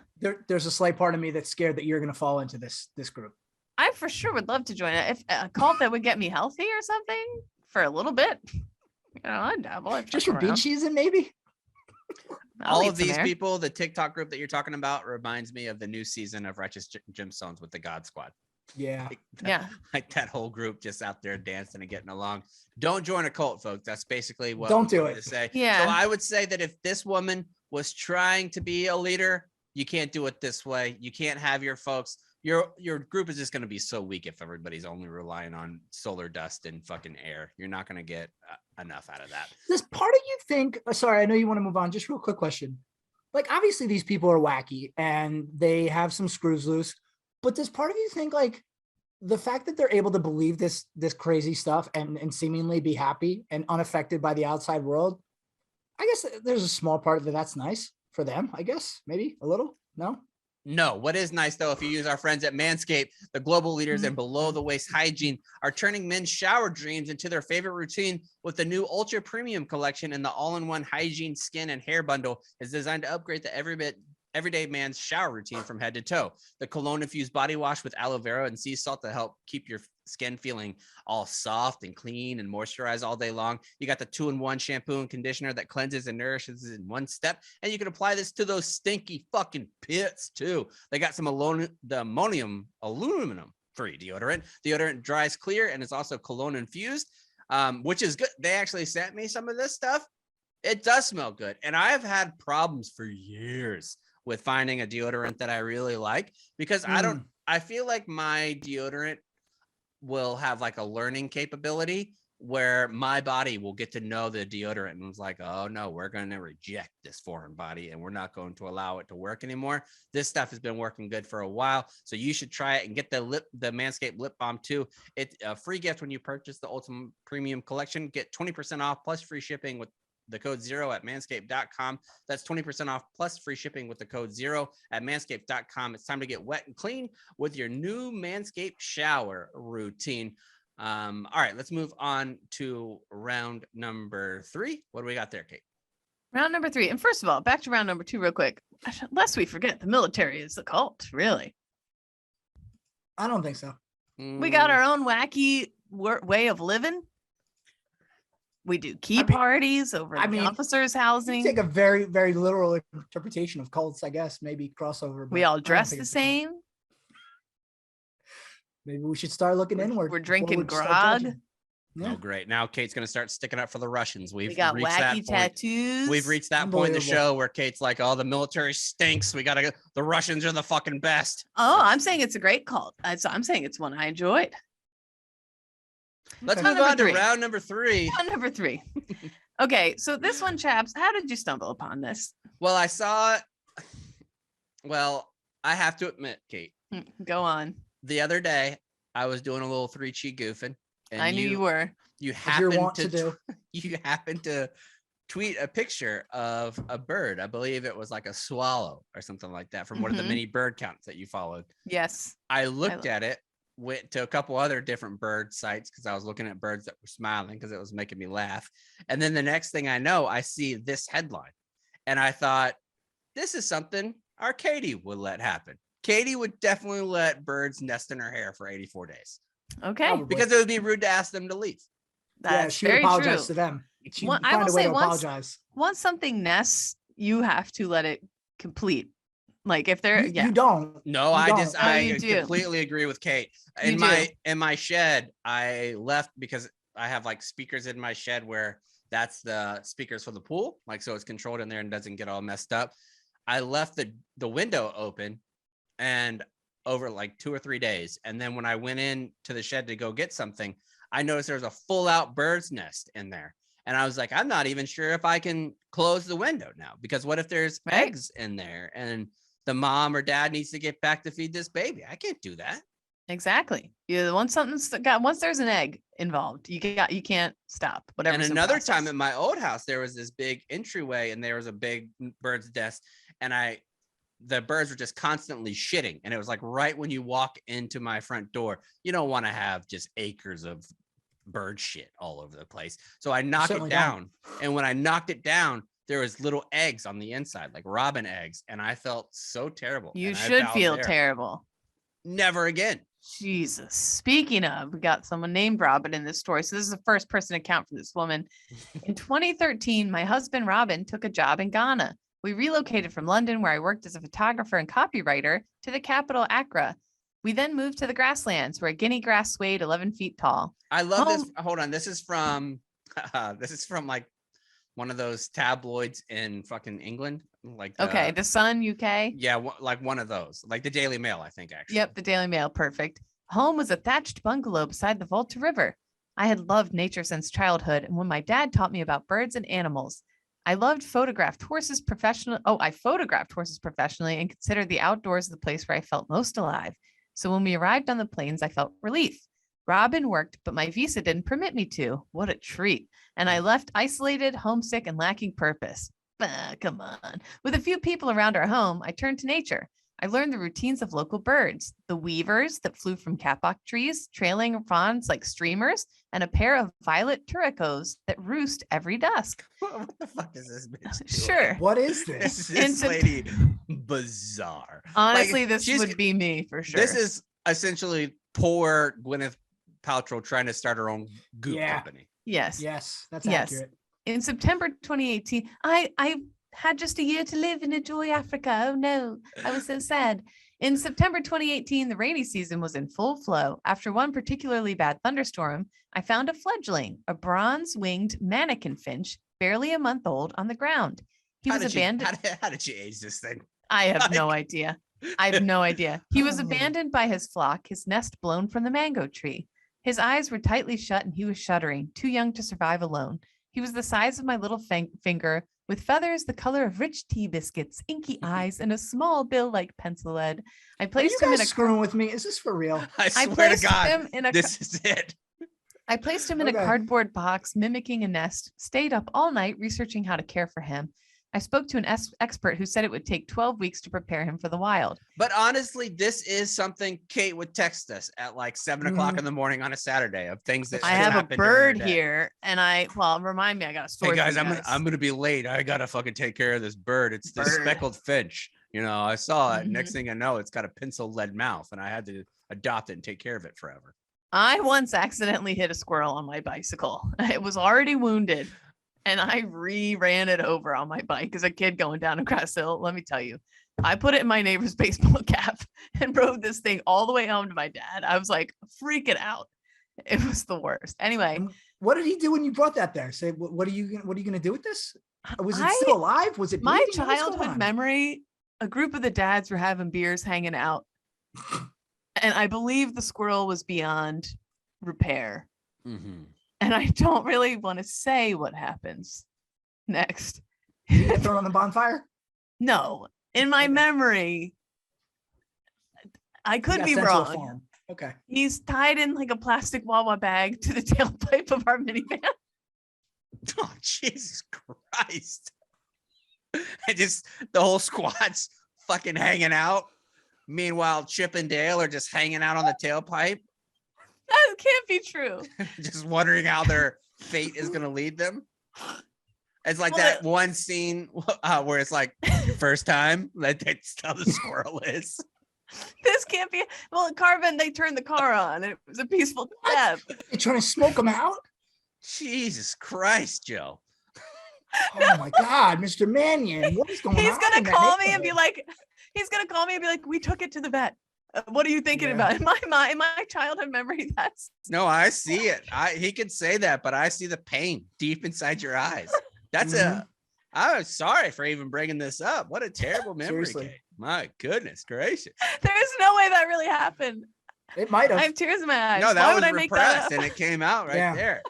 There's a slight part of me that's scared that you're going to fall into this group. I for sure would love to join it. If a cult that would get me healthy or something for a little bit, I'd dabble. Just for beach season, maybe. All of these people, the TikTok group that you're talking about reminds me of the new season of Righteous Gemstones with the God Squad. Yeah. Like that whole group just out there dancing and getting along. Don't join a cult, folks. That's basically what don't do it to say. Yeah. So I would say that if this woman was trying to be a leader, you can't do it this way. You can't have your folks. Your group is just going to be so weak if everybody's only relying on solar dust and fucking air. You're not going to get enough out of that. Does part of you think, sorry, I know you want to move on. Just real quick question. like obviously these people are wacky and they have some screws loose, but does part of you think like the fact that they're able to believe this crazy stuff and seemingly be happy and unaffected by the outside world, I guess there's a small part that that's nice for them, I guess, maybe a little. No. No, what is nice though, if you use our friends at Manscaped, the global leaders in below the waist hygiene are turning men's shower dreams into their favorite routine with the new ultra premium collection, and the all-in-one hygiene skin and hair bundle is designed to upgrade the everyday man's shower routine from head to toe. The cologne infused body wash with aloe vera and sea salt to help keep your skin feeling all soft and clean and moisturized all day long. You got the 2-in-1 shampoo and conditioner that cleanses and nourishes in one step, and you can apply this to those stinky fucking pits too. They got some aluminum free deodorant. Deodorant dries clear and is also cologne infused, which is good. They actually sent me some of this stuff. It does smell good, and I've had problems for years with finding a deodorant that I really like, because I feel like my deodorant will have like a learning capability where my body will get to know the deodorant and it's like, oh no, we're going to reject this foreign body and we're not going to allow it to work anymore. This stuff has been working good for a while, so you should try it and get the Manscaped lip balm too. It's a free gift when you purchase the Ultimate Premium Collection. Get 20% off plus free shipping with the code 0 at manscaped.com. That's 20% off plus free shipping with the code 0 at manscaped.com. It's time to get wet and clean with your new Manscaped shower routine. All right, let's move on to round number 3. What do we got there, Kate? Round number 3. And first of all, back to round number 2 real quick. Lest we forget, the military is a cult, really. I don't think so. We got our own wacky way of living. We do key parties over the officers' housing. Take a very, very literal interpretation of cults, I guess. Maybe crossover. We all dress the same. Maybe we should start looking inward. We're drinking grog. Yeah. Oh, great. Now Kate's going to start sticking up for the Russians. We got wacky tattoos. We've reached that point in the show where Kate's like, oh, the military stinks. We got to go. The Russians are the fucking best. Oh, I'm saying it's a great cult. I'm saying it's one I enjoyed. Let's move on to round number 3. Round number 3. Okay, so this one, chaps, how did you stumble upon this? Well, I saw it. Well, I have to admit, Kate. Go on. The other day, I was doing a little 3-cheat goofing. And I knew you were. You happened to tweet a picture of a bird. I believe it was like a swallow or something like that from one of the many bird counts that you followed. Yes. I looked at it, went to a couple other different bird sites because I was looking at birds that were smiling because it was making me laugh. And then the next thing I know, I see this headline. And I thought, this is something our Katie would let happen. Katie would definitely let birds nest in her hair for 84 days. Okay. Probably. Because it would be rude to ask them to leave. That's she very would apologize true. to them. I will say once something nests, you have to let it complete. Like if they're you don't. No, I completely agree with Kate. In my shed, I left because I have like speakers in my shed where that's the speakers for the pool, like so it's controlled in there and doesn't get all messed up. I left the window open and over like 2 or 3 days, and then when I went in to the shed to go get something, I noticed there was a full out bird's nest in there. And I was like, I'm not even sure if I can close the window now, because what if there's eggs in there and the mom or dad needs to get back to feed this baby? I can't do that. Exactly. Once there's an egg involved, you can't stop. Whatever. And another time at my old house, there was this big entryway and there was a big bird's nest, and the birds were just constantly shitting. And it was like right when you walk into my front door, you don't want to have just acres of bird shit all over the place. So I knocked it down. And when I knocked it down, there was little eggs on the inside, like robin eggs. And I felt so terrible. You should feel terrible. Never again. Jesus. Speaking of, we got someone named Robin in this story. So this is the first person account for this woman. In 2013, my husband, Robin, took a job in Ghana. We relocated from London, where I worked as a photographer and copywriter, to the capital, Accra. We then moved to the grasslands, where guinea grass swayed 11 feet tall. I love this. Hold on. This is from like one of those tabloids in fucking England. Like The Sun, UK. Yeah, like one of those. Like the Daily Mail, I think, actually. Yep, the Daily Mail. Perfect. Home was a thatched bungalow beside the Volta River. I had loved nature since childhood, and when my dad taught me about birds and animals, I photographed horses professionally and considered the outdoors the place where I felt most alive. So when we arrived on the plains, I felt relief. Robin worked, but my visa didn't permit me to. What a treat. And I left isolated, homesick, and lacking purpose. Come on. With a few people around our home, I turned to nature. I learned the routines of local birds, the weavers that flew from kapok trees, trailing fronds like streamers, and a pair of violet turicos that roost every dusk. What the fuck is this bitch doing? Sure. What is this? This lady bizarre. Honestly, Like, this would be me for sure. This is essentially poor Gwyneth Paltrow trying to start her own goop company. Yes. Yes, that's accurate. In September 2018, I had just a year to live and enjoy Africa. Oh no, I was so sad. In September 2018, the rainy season was in full flow. After one particularly bad thunderstorm, I found a fledgling, a bronze-winged mannequin finch, barely a month old, on the ground. He was abandoned. How did you age this thing? I have no idea. I have no idea. He was abandoned by his flock, his nest blown from the mango tree. His eyes were tightly shut and he was shuddering, too young to survive alone. He was the size of my little finger, with feathers the color of rich tea biscuits, inky eyes, and a small bill like pencil lead. I placed him in a screwing with me. Is this for real? I swear to God, this is it. I placed him in a cardboard box, mimicking a nest, stayed up all night researching how to care for him. I spoke to an expert who said it would take 12 weeks to prepare him for the wild. But honestly, this is something Kate would text us at like 7 o'clock in the morning on a Saturday of things that I have a bird here, and remind me, I got a story. Hey guys, I'm gonna be late. I gotta fucking take care of this bird. It's the speckled finch. You know, I saw it. Next thing I know, it's got a pencil lead mouth, and I had to adopt it and take care of it forever. I once accidentally hit a squirrel on my bicycle. It was already wounded. And I ran it over on my bike as a kid going down a grass hill. Let me tell you, I put it in my neighbor's baseball cap and rode this thing all the way home to my dad. I was like freaking out. It was the worst. Anyway, what did he do when you brought that there? Say, what are you going to do with this? Was it still alive? Was it my childhood memory? A group of the dads were having beers, hanging out, and I believe the squirrel was beyond repair. Mm-hmm. And I don't really want to say what happens next. Did you get thrown on the bonfire? No. In my memory, I could be wrong. Okay. He's tied in like a plastic Wawa bag to the tailpipe of our minivan. Oh, Jesus Christ. And just the whole squad's fucking hanging out. Meanwhile, Chip and Dale are just hanging out on the tailpipe. That can't be true. Just wondering how their fate is going to lead them. It's like that one scene where it's like your first time. That's how the squirrel is. This can't be. Well, at Carbon, they turned the car on. It was a peaceful death. You're trying to smoke them out? Jesus Christ, Joe. Oh my God, Mr. Mannion. What is going on? He's going to call me and be like, we took it to the vet. What are you thinking about? In my childhood memory, no, I see it. He could say that, but I see the pain deep inside your eyes. That's I'm sorry for even bringing this up. What a terrible memory. Kate. My goodness gracious. There's no way that really happened. It might have. I have tears in my eyes. No, that was repressed and it came out right there.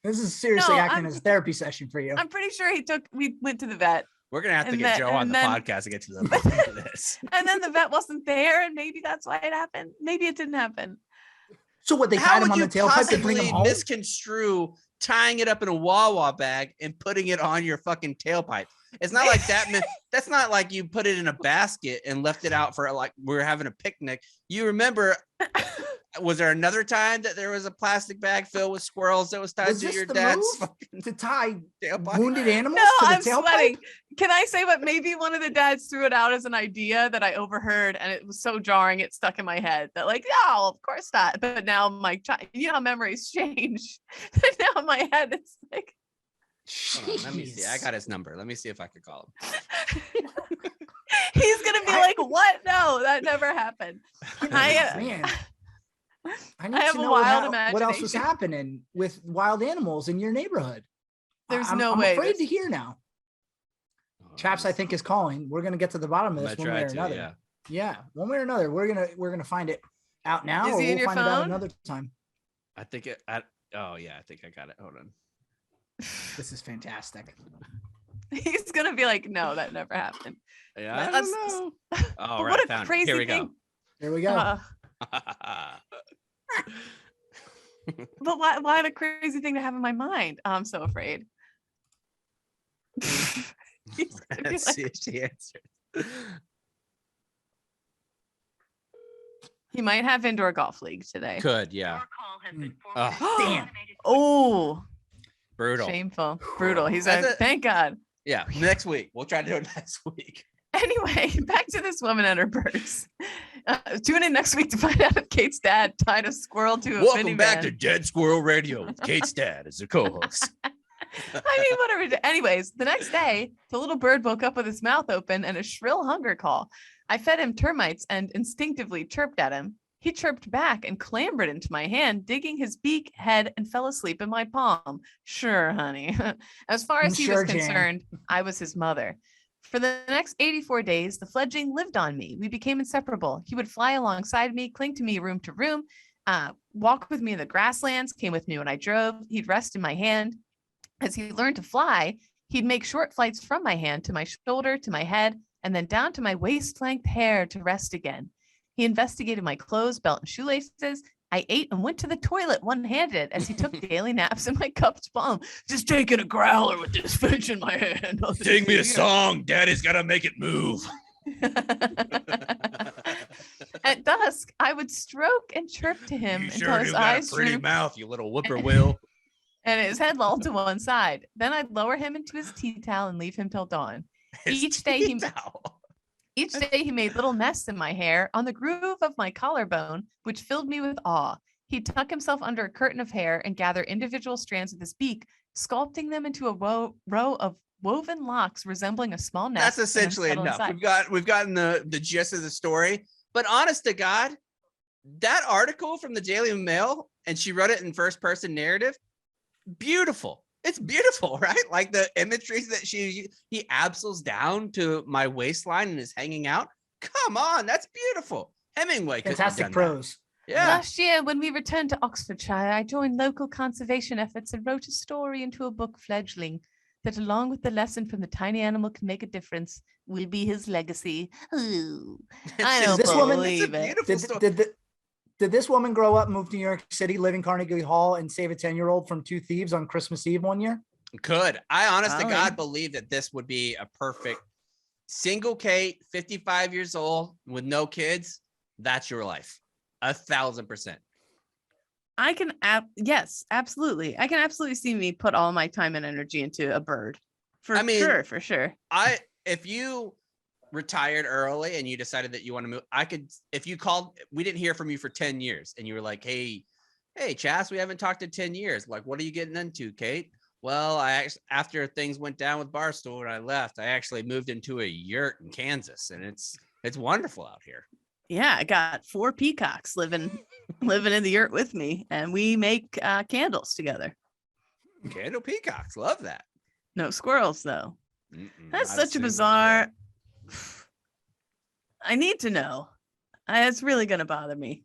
This is seriously acting as a therapy session for you. I'm pretty sure we went to the vet. We're going to have to get Joe on the podcast to get to the bottom of this. And then the vet wasn't there, and maybe that's why it happened. Maybe it didn't happen. So what, they tied him on the tailpipe to bring him home? Misconstrue tying it up in a Wawa bag and putting it on your fucking tailpipe. It's not like that. That's not like you put it in a basket and left it out for like we were having a picnic. You remember, was there another time that there was a plastic bag filled with squirrels that was tied to your dad's fucking to tie tailpipe? Wounded animals no, to I'm the tailpipe? Sweating. Can I say what maybe one of the dads threw it out as an idea that I overheard, and it was so jarring it stuck in my head that like, no, of course not. But now my child, you know how memories change. Now in my head it's like, let me see. I got his number. Let me see if I could call him. He's gonna be like, what? No, that never happened. Man. I have to know what else was happening with wild animals in your neighborhood. There's I'm way. I'm afraid to hear now. Chaps, I think, is calling. We're gonna get to the bottom of this one way or another. Yeah, one way or another. We're gonna find it out now, or we'll find it out another time. I think it. Oh yeah, I think I got it. Hold on. This is fantastic. He's gonna be like, no, that never happened. Yeah, I That's- don't know. Oh, But right, what a found it. crazy Here we thing. go. There we go. But why the crazy thing to have in my mind? I'm so afraid. He's gonna be Let's like- see if she answers. he might have indoor golf league today. Could, yeah. Oh, Damn. Oh, brutal. shameful, brutal. He's That's like, it. thank God. Yeah, next week. We'll try to do it next week. Anyway, back to this woman and her birds. Tune in next week to find out if Kate's dad tied a squirrel to a Welcome back to minivan. Dead Squirrel Radio with Kate's dad as a co-host. I mean, whatever. Anyways, the next day, the little bird woke up with his mouth open and a shrill hunger call. I fed him termites and instinctively chirped at him. He chirped back and clambered into my hand, digging his beak, head, and fell asleep in my palm. Sure, honey. As far as he was Sure, Jan. concerned, I was his mother. For the next 84 days, the fledgling lived on me. We became inseparable. He would fly alongside me, cling to me room to room, walk with me in the grasslands, came with me when I drove. He'd rest in my hand. As he learned to fly, he'd make short flights from my hand to my shoulder, to my head, and then down to my waist-length hair to rest again. He investigated my clothes, belt, and shoelaces. I ate and went to the toilet one-handed as he took daily naps in my cupped palm. Just taking a growler with this fish in my hand. Sing me a song. Daddy's got to make it move. At dusk, I would stroke and chirp to him You until sure his do got a eyes pretty drooped mouth, you little whippoorwill. and his head lolled to one side. Then I'd lower him into his tea towel and leave him till dawn. His Each day he- tea towel. Each day he made little nests in my hair on the groove of my collarbone, which filled me with awe. He'd tuck himself under a curtain of hair and gather individual strands with his beak, sculpting them into a row of woven locks resembling a small nest. That's and then essentially settle enough. inside. We've gotten the gist of the story. But honest to God, that article from the Daily Mail, and she wrote it in first person narrative, beautiful. It's beautiful, right? Like the imagery that he absols down to my waistline and is hanging out. Come on, that's beautiful. Hemingway could have Fantastic done that. prose. Yeah. Last year, when we returned to Oxfordshire, I joined local conservation efforts and wrote a story into a book, Fledgling, that along with the lesson from the tiny animal can make a difference, will be his legacy. Ooh, I It's don't this woman- believe it's a it. beautiful story. Did this woman grow up, move to New York City, live in Carnegie Hall, and save a 10-year-old from two thieves on Christmas Eve one year? Could. I honest to Probably. God believe that this would be a perfect single Kate, 55 years old with no kids. That's your life. 1,000%. I can, yes, absolutely. I can absolutely see me put all my time and energy into a bird. For sure. If you retired early and you decided that you want to move, if you called, we didn't hear from you for 10 years and you were like, hey, Chas, we haven't talked in 10 years. Like, what are you getting into, Kate? Well, after things went down with Barstool and I left, I actually moved into a yurt in Kansas and it's wonderful out here. Yeah, I got 4 peacocks living in the yurt with me, and we make candles together. Candle peacocks. Love that. No squirrels, though. That's Not such a single bizarre. I need to know. It's really gonna bother me.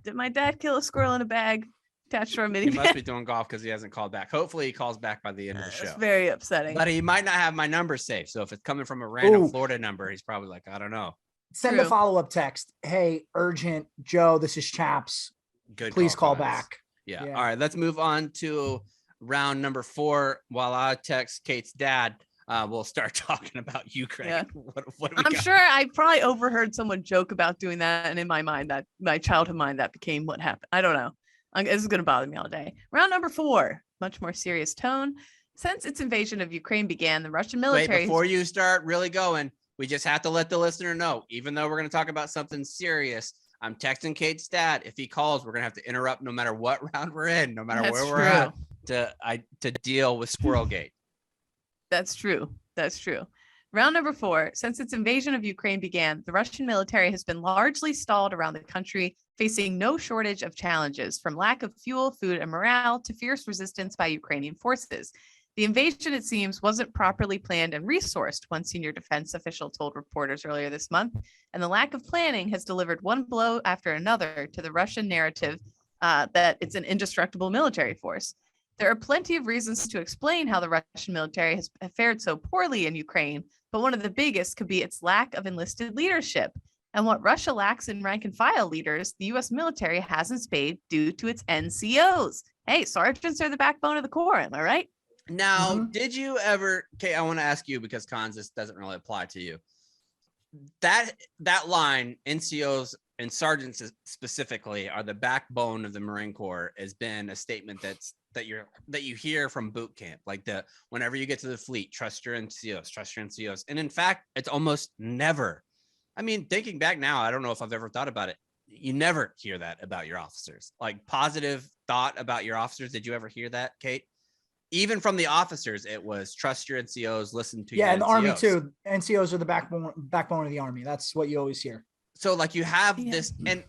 Did my dad kill a squirrel in a bag attached to our He must minivan? be doing golf because he hasn't called back. Hopefully he calls back by the end of the It's show. very upsetting. But he might not have my number saved. So if it's coming from a random Ooh. Florida number, he's probably like, I don't know. Send a True. follow-up text. Hey, urgent, Joe, this is Chaps. Good. Please call guys. back. Yeah. Yeah. All right. Let's move on to round number 4. While I text Kate's dad, we'll start talking about Ukraine. Yeah. What do we I'm got? sure I probably overheard someone joke about doing that, and in my mind, my childhood mind, that became what happened. I don't know. This is going to bother me all day. Round number 4, much more serious tone. Since its invasion of Ukraine began, the Russian military. Wait, before you start really going, we just have to let the listener know, even though we're going to talk about something serious, I'm texting Kate's dad. If he calls, we're going to have to interrupt no matter what round we're in, no matter That's where we're true. at to deal with Squirrelgate. That's true. That's true. Round number 4. Since its invasion of Ukraine began, the Russian military has been largely stalled around the country, facing no shortage of challenges, from lack of fuel, food, and morale to fierce resistance by Ukrainian forces. The invasion, it seems, wasn't properly planned and resourced, one senior defense official told reporters earlier this month, and the lack of planning has delivered one blow after another to the Russian narrative that it's an indestructible military force. There are plenty of reasons to explain how the Russian military has fared so poorly in Ukraine, but one of the biggest could be its lack of enlisted leadership. And what Russia lacks in rank and file leaders, the US military has in spades due to its NCOs. Hey, sergeants are the backbone of the Corps, am I right? Now, Mhm. did you ever, okay, I want to ask you because Cons, this doesn't really apply to you. That line, NCOs and sergeants specifically are the backbone of the Marine Corps, has been a statement that you hear from boot camp. Like whenever you get to the fleet, trust your NCOs, trust your NCOs. And in fact, it's almost never. I mean, thinking back now, I don't know if I've ever thought about it. You never hear that about your officers. Like positive thought about your officers. Did you ever hear that, Kate? Even from the officers, it was trust your NCOs, listen to your Yeah, in the Army NCOs. too. NCOs are the backbone of the Army. That's what you always hear. So like you have Yeah. this, and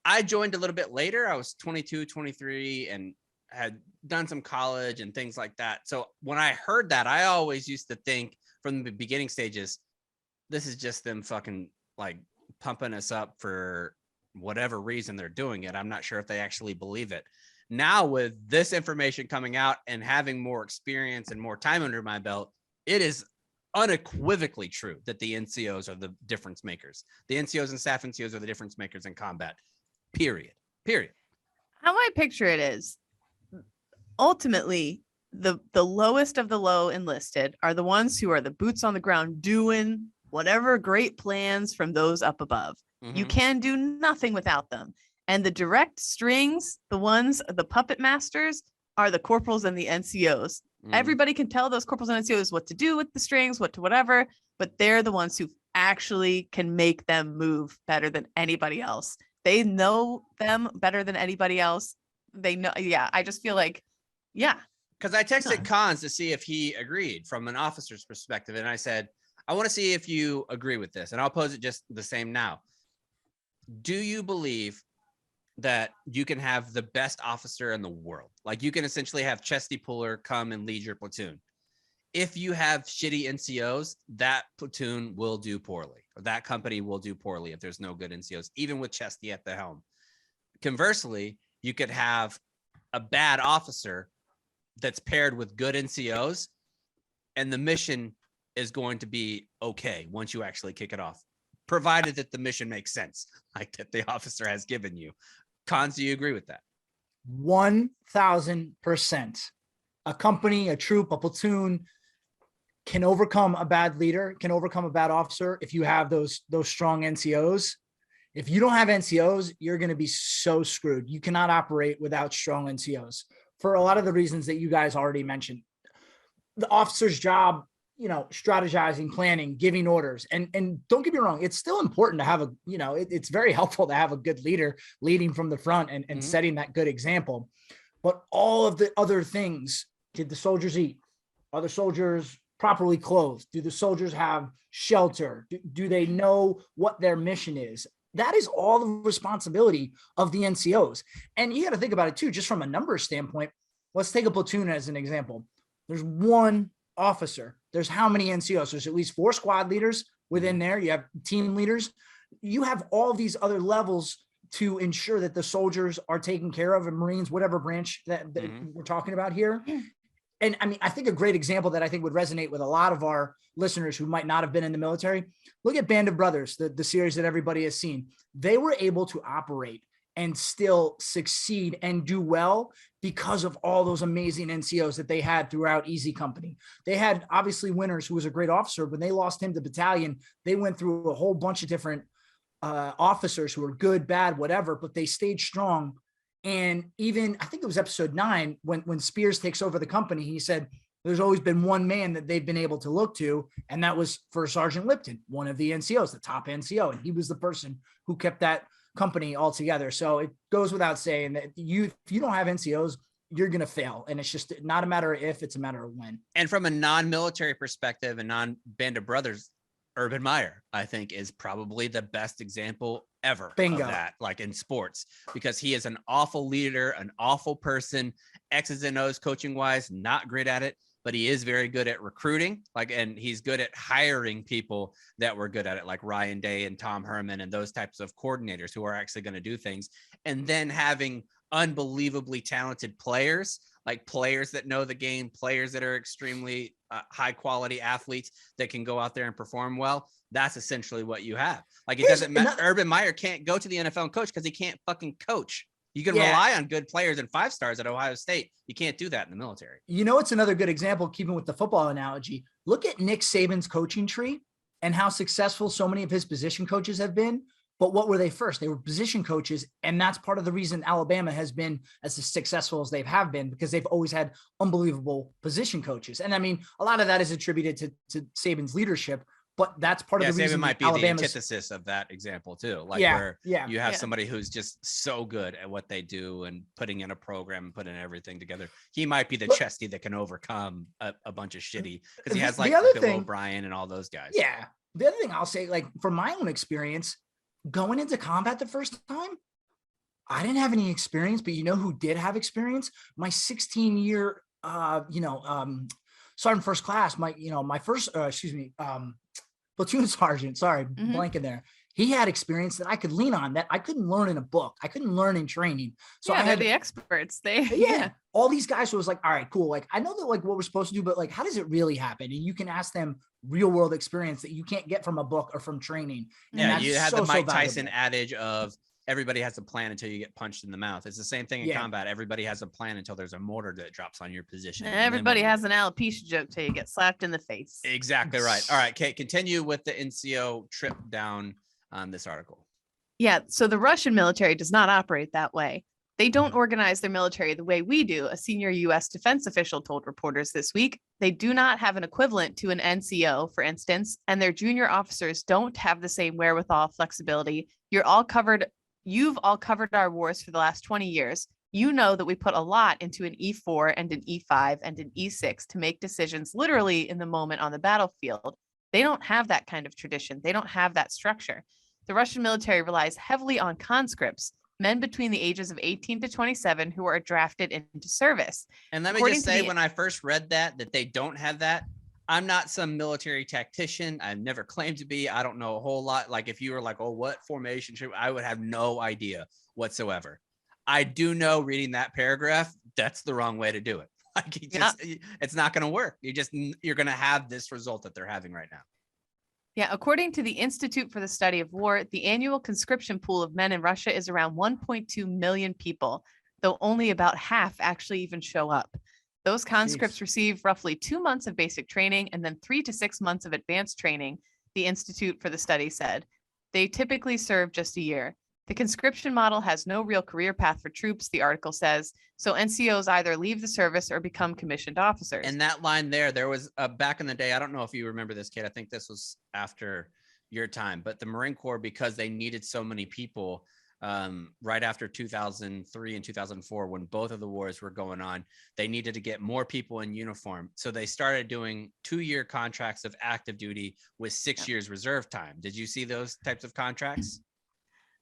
I joined a little bit later. I was 22, 23 and had done some college and things like that. So when I heard that, I always used to think from the beginning stages, this is just them fucking like pumping us up for whatever reason they're doing it. I'm not sure if they actually believe it. Now with this information coming out and having more experience and more time under my belt, it is unequivocally true that the NCOs are the difference makers. The NCOs and staff NCOs are the difference makers in combat. Period. How I picture it is ultimately the lowest of the low enlisted are the ones who are the boots on the ground doing whatever great plans from those up above. You Mhm. can do nothing without them. And the direct strings, the puppet masters, are the corporals and the NCOs. Mhm. Everybody can tell those corporals and NCOs what to do with the strings, what to whatever, but they're the ones who actually can make them move better than anybody else. They know them better than anybody else. They know. Yeah. I just feel like, yeah. Because I texted Huh. Cons to see if he agreed from an officer's perspective. And I said, I want to see if you agree with this. And I'll pose it just the same now. Do you believe that you can have the best officer in the world? Like you can essentially have Chesty Puller come and lead your platoon. If you have shitty NCOs, that platoon will do poorly, or that company will do poorly if there's no good NCOs, even with Chesty at the helm. Conversely, you could have a bad officer that's paired with good NCOs, and the mission is going to be okay once you actually kick it off, provided that the mission makes sense, like that the officer has given you. Cons, do you agree with that? 1000%. A company, a troop, a platoon can overcome a bad leader, can overcome a bad officer if you have those strong NCOs. If you don't have NCOs, you're going to be so screwed. You cannot operate without strong NCOs for a lot of the reasons that you guys already mentioned. The officer's job, strategizing, planning, giving orders. And don't get me wrong, it's still important to have it's very helpful to have a good leader leading from the front and setting that good example. But all of the other things, did the soldiers eat? Are the soldiers properly clothed? Do the soldiers have shelter? Do they know what their mission is? That is all the responsibility of the NCOs. And you got to think about it too, just from a numbers standpoint. Let's take a platoon as an example. There's one officer. There's how many NCOs? There's at least 4 squad leaders within there. You have team leaders. You have all these other levels to ensure that the soldiers are taken care of, and Marines, whatever branch that we're talking about here. And I mean, I think a great example that I think would resonate with a lot of our listeners who might not have been in the military. Look at Band of Brothers, the series that everybody has seen. They were able to operate and still succeed and do well because of all those amazing NCOs that they had throughout Easy Company. They had obviously Winters, who was a great officer. When they lost him to battalion, they went through a whole bunch of different officers who were good, bad, whatever, but they stayed strong. And even, I think it was episode 9, when Spears takes over the company, he said, there's always been one man that they've been able to look to, and that was First Sergeant Lipton, one of the NCOs, the top NCO. And he was the person who kept that company all together. So it goes without saying that if you don't have NCOs, you're going to fail. And it's just not a matter of if, it's a matter of when. And from a non-military perspective and non-Band of Brothers, Urban Meyer, I think, is probably the best example ever Bingo. of that, like in sports, because he is an awful leader, an awful person, X's and O's coaching wise, not great at it, but he is very good at recruiting, and he's good at hiring people that were good at it, like Ryan Day and Tom Herman and those types of coordinators who are actually going to do things. And then having unbelievably talented players like players that know the game, players that are extremely high quality athletes that can go out there and perform well. That's essentially what you have. Like it doesn't matter. Urban Meyer can't go to the NFL and coach because he can't fucking coach. You can rely on good players and 5 stars at Ohio State. You can't do that in the military. You know, it's another good example, keeping with the football analogy. Look at Nick Saban's coaching tree and how successful so many of his position coaches have been. But what were they first? They were position coaches. And that's part of the reason Alabama has been as successful as they have been, because they've always had unbelievable position coaches. And I mean, a lot of that is attributed to Saban's leadership, but that's part of the reason Saban might be Alabama's the antithesis of that example too. Like where you have somebody who's just so good at what they do and putting in a program and putting everything together. He might be the chesty that can overcome a bunch of shitty, because he has like Bill O'Brien and all those guys. Yeah. The other thing I'll say, like from my own experience, going into combat the first time, I didn't have any experience, but you know who did have experience? My 16-year, sergeant first class, my first, platoon sergeant, blanking there. He had experience that I could lean on that I couldn't learn in a book. I couldn't learn in training. So I had the experts. All these guys who was like, all right, cool. Like, I know that like what we're supposed to do, but like, how does it really happen? And you can ask them real world experience that you can't get from a book or from training. And you have the Mike Tyson adage of everybody has a plan until you get punched in the mouth. It's the same thing in combat. Everybody has a plan until there's a mortar that drops on your position. And everybody has an alopecia joke till you get slapped in the face. Exactly right. All right, Kate, continue with the NCO trip down on this article. Yeah, so the Russian military does not operate that way. They don't organize their military the way we do, a senior U.S. defense official told reporters this week. They do not have an equivalent to an NCO, for instance, and their junior officers don't have the same wherewithal, flexibility. You've all covered our wars for the last 20 years. You know that we put a lot into an E4 and an E5 and an E6 to make decisions literally in the moment on the battlefield. They don't have that kind of tradition. They don't have that structure. The Russian military relies heavily on conscripts, men between the ages of 18 to 27 who are drafted into service. And let me just say, when I first read that they don't have that, I'm not some military tactician. I've never claimed to be. I don't know a whole lot. Like if you were like, oh, what formation should I would have no idea whatsoever. I do know, reading that paragraph, that's the wrong way to do it. Like it's not going to work. You're going to have this result that they're having right now. Yeah, according to the Institute for the Study of War, the annual conscription pool of men in Russia is around 1.2 million people, though only about half actually even show up. Those conscripts receive roughly 2 months of basic training and then 3 to 6 months of advanced training, the Institute for the Study said. They typically serve just a year. The conscription model has no real career path for troops, the article says, so NCOs either leave the service or become commissioned officers. And that line there was back in the day, I don't know if you remember this, Kate, I think this was after your time, but the Marine Corps, because they needed so many people right after 2003 and 2004, when both of the wars were going on, they needed to get more people in uniform. So they started doing 2-year contracts of active duty with 6 years reserve time. Did you see those types of contracts?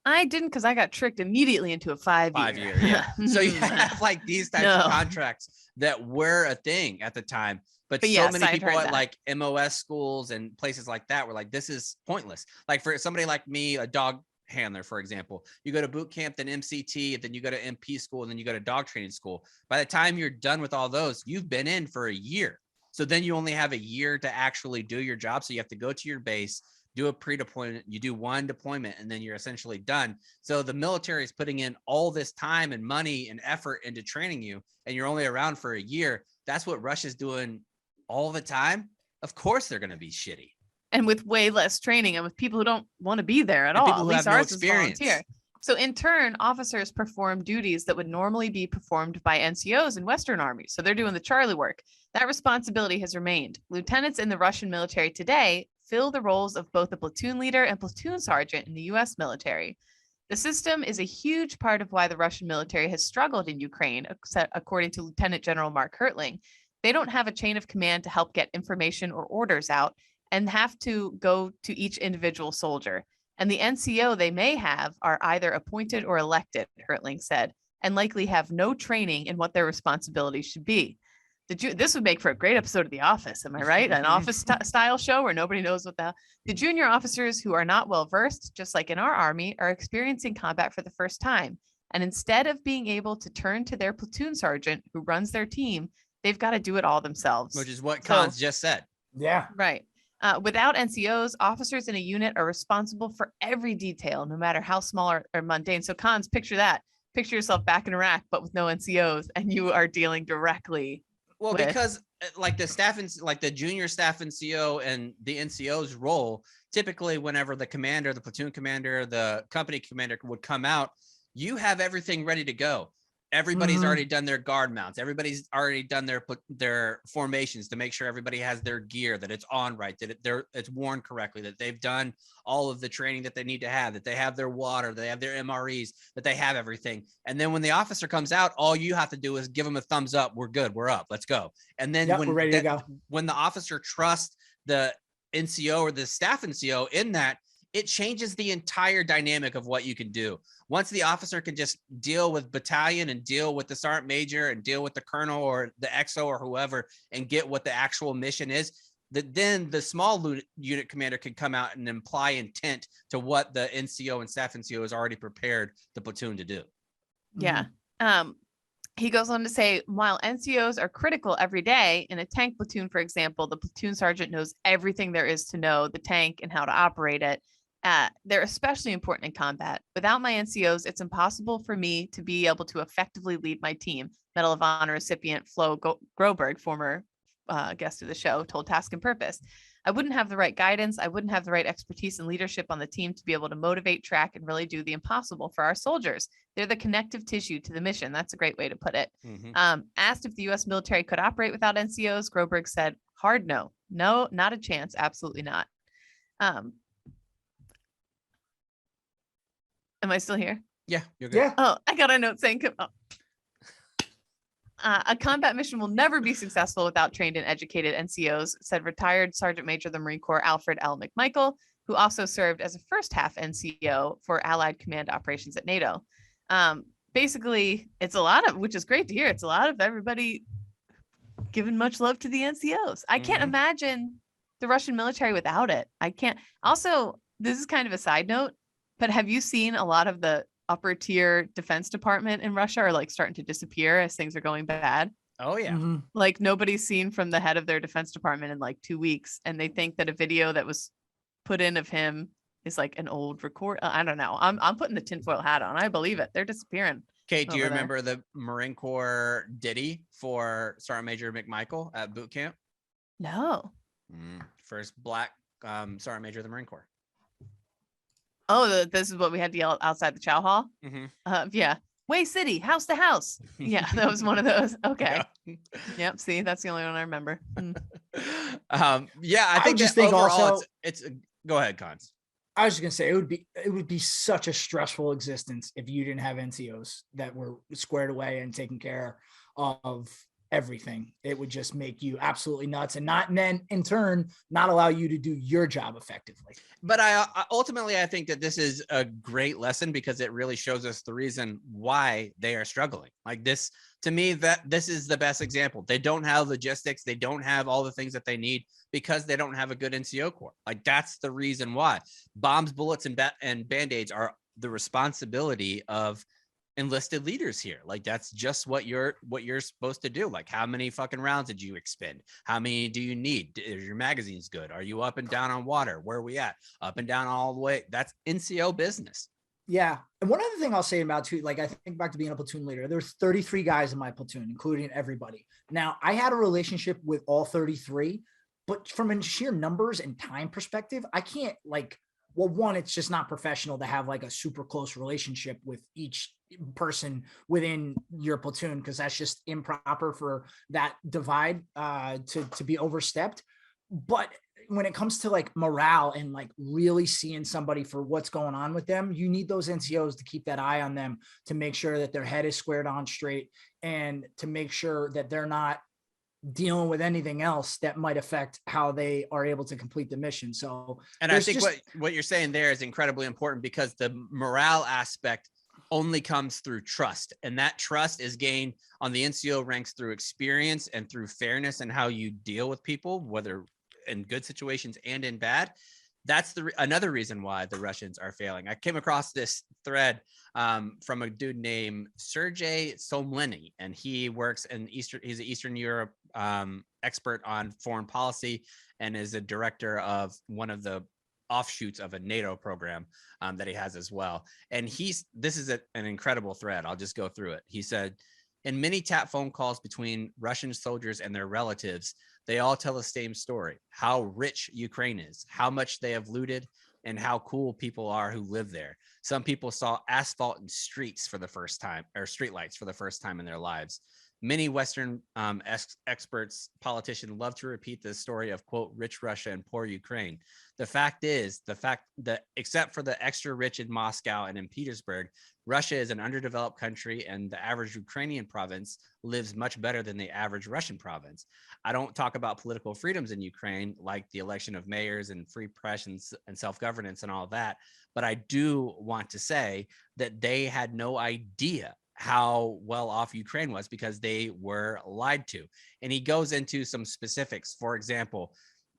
I didn't, because I got tricked immediately into a 5-year. Yeah. So you have like these types of contracts that were a thing at the time. But so yes, many people at that. like MOS schools and places like that were like, this is pointless. Like for somebody like me, a dog handler, for example, you go to boot camp, then MCT, and then you go to MP school, and then you go to dog training school. By the time you're done with all those, you've been in for a year. So then you only have a year to actually do your job. So you have to go to your base, do a pre-deployment, you do one deployment, and then you're essentially done. So the military is putting in all this time and money and effort into training you, and you're only around for a year. That's what Russia's doing all the time. Of course they're going to be shitty. And with way less training and with people who don't want to be there at all. People who have no ours experience. Is volunteer. So in turn, officers perform duties that would normally be performed by NCOs in Western armies. So they're doing the Charlie work. That responsibility has remained. Lieutenants in the Russian military today fill the roles of both a platoon leader and platoon sergeant in the US military. The system is a huge part of why the Russian military has struggled in Ukraine, according to Lieutenant General Mark Hertling. They don't have a chain of command to help get information or orders out and have to go to each individual soldier. And the NCO they may have are either appointed or elected, Hertling said, and likely have no training in what their responsibilities should be. This would make for a great episode of The Office, am I right? An office style show where nobody knows what the junior officers who are not well versed, just like in our army, are experiencing combat for the first time. And instead of being able to turn to their platoon sergeant who runs their team, they've got to do it all themselves. Which is what So- Cons just said. Yeah. Right. Without NCOs, officers in a unit are responsible for every detail, no matter how small or mundane. So Cons, picture that. Picture yourself back in Iraq, but with no NCOs, and you are dealing directly. Well, with- because like the staff and like the junior staff NCO and the NCO's role, typically whenever the commander, the platoon commander, the company commander would come out, you have everything ready to go. Everybody's Mhm. already done their guard mounts. Everybody's already done their formations to make sure everybody has their gear, that it's on right, that it's worn correctly, that they've done all of the training that they need to have, that they have their water, they have their MREs, that they have everything. And then when the officer comes out, all you have to do is give them a thumbs up. We're good. We're up. Let's go. And then Yep, when we're ready to go. when the officer trusts the NCO or the staff NCO in that, it changes the entire dynamic of what you can do. Once the officer can just deal with battalion and deal with the sergeant major and deal with the colonel or the XO or whoever and get what the actual mission is, then the small unit commander can come out and imply intent to what the NCO and staff NCO has already prepared the platoon to do. Yeah. He goes on to say, while NCOs are critical every day in a tank platoon, for example, the platoon sergeant knows everything there is to know the tank and how to operate it. They're especially important in combat. Without my NCOs, it's impossible for me to be able to effectively lead my team. Medal of Honor recipient Flo Groberg, former guest of the show, told Task and Purpose. I wouldn't have the right guidance. I wouldn't have the right expertise and leadership on the team to be able to motivate, track, and really do the impossible for our soldiers. They're the connective tissue to the mission. That's a great way to put it. Asked if the U.S. military could operate without NCOs, Groberg said, hard no. No, not a chance. Absolutely not. Am I still here? Yeah, you're good. Yeah. Oh, I got a note saying a combat mission will never be successful without trained and educated NCOs, said retired Sergeant Major of the Marine Corps Alfred L. McMichael, who also served as a first half NCO for Allied Command Operations at NATO. Basically, it's a lot of, which is great to hear. It's a lot of everybody giving much love to the NCOs. I can't imagine the Russian military without it. I can't. Also, this is kind of a side note, but have you seen a lot of the upper tier defense department in Russia are like starting to disappear as things are going bad? Oh yeah. Mhm. Like nobody's seen from the head of their defense department in like 2 weeks. And they think that a video that was put in of him is like an old record. I don't know. I'm putting the tinfoil hat on. I believe it. They're disappearing. Kate, do you over there. remember the Marine Corps ditty for Sergeant Major McMichael at boot camp? No. First black Sergeant Major of the Marine Corps. Oh, this is what we had to yell outside the chow hall. Mm-hmm. Yeah. Way City, house to house. Yeah, that was one of those. Okay. Yeah. Yep. See, that's the only one I remember. Yeah, I think just that think overall also- it's go ahead, Cons. I was just gonna say it would be such a stressful existence if you didn't have NCOs that were squared away and taking care of everything. It would just make you absolutely nuts, and then in turn not allow you to do your job effectively. But I ultimately I think that this is a great lesson because it really shows us the reason why they are struggling. Like this, to me, that this is the best example. They don't have logistics. They don't have all the things that they need because they don't have a good NCO corps. Like that's the reason why. Bombs, bullets, and band-aids are the responsibility of enlisted leaders here. Like that's just what you're supposed to do. Like how many fucking rounds did you expend? How many do you need? Is your magazines good? Are you up and down on water? Where are we at? Up and down all the way. That's NCO business. Yeah. And one other thing I'll say about too, like I think back to being a platoon leader, there's 33 guys in my platoon, including everybody. Now I had a relationship with all 33, but from a sheer numbers and time perspective, I can't well, one, it's just not professional to have like a super close relationship with each person within your platoon, because that's just improper for that divide to be overstepped. But when it comes to like morale and like really seeing somebody for what's going on with them, you need those NCOs to keep that eye on them, to make sure that their head is squared on straight, and to make sure that they're not dealing with anything else that might affect how they are able to complete the mission. So, and I think what you're saying there is incredibly important, because the morale aspect only comes through trust, and that trust is gained on the NCO ranks through experience and through fairness and how you deal with people, whether in good situations and in bad. that's another reason why the Russians are failing. I came across this thread from a dude named Sergey Somleny, and he works in he's an Eastern Europe expert on foreign policy and is a director of one of the offshoots of a NATO program that he has as well. And this is an incredible thread. I'll just go through it. He said, in many tap phone calls between Russian soldiers and their relatives, they all tell the same story: how rich Ukraine is, how much they have looted, and how cool people are who live there. Some people saw asphalt and streets for the first time, or streetlights for the first time in their lives. Many Western experts, politicians love to repeat the story of, quote, rich Russia and poor Ukraine. The fact is, that except for the extra rich in Moscow and in Petersburg, Russia is an underdeveloped country, and the average Ukrainian province lives much better than the average Russian province. I don't talk about political freedoms in Ukraine, like the election of mayors and free press and self-governance and all that, but I do want to say that they had no idea how well off Ukraine was because they were lied to. And he goes into some specifics. For example,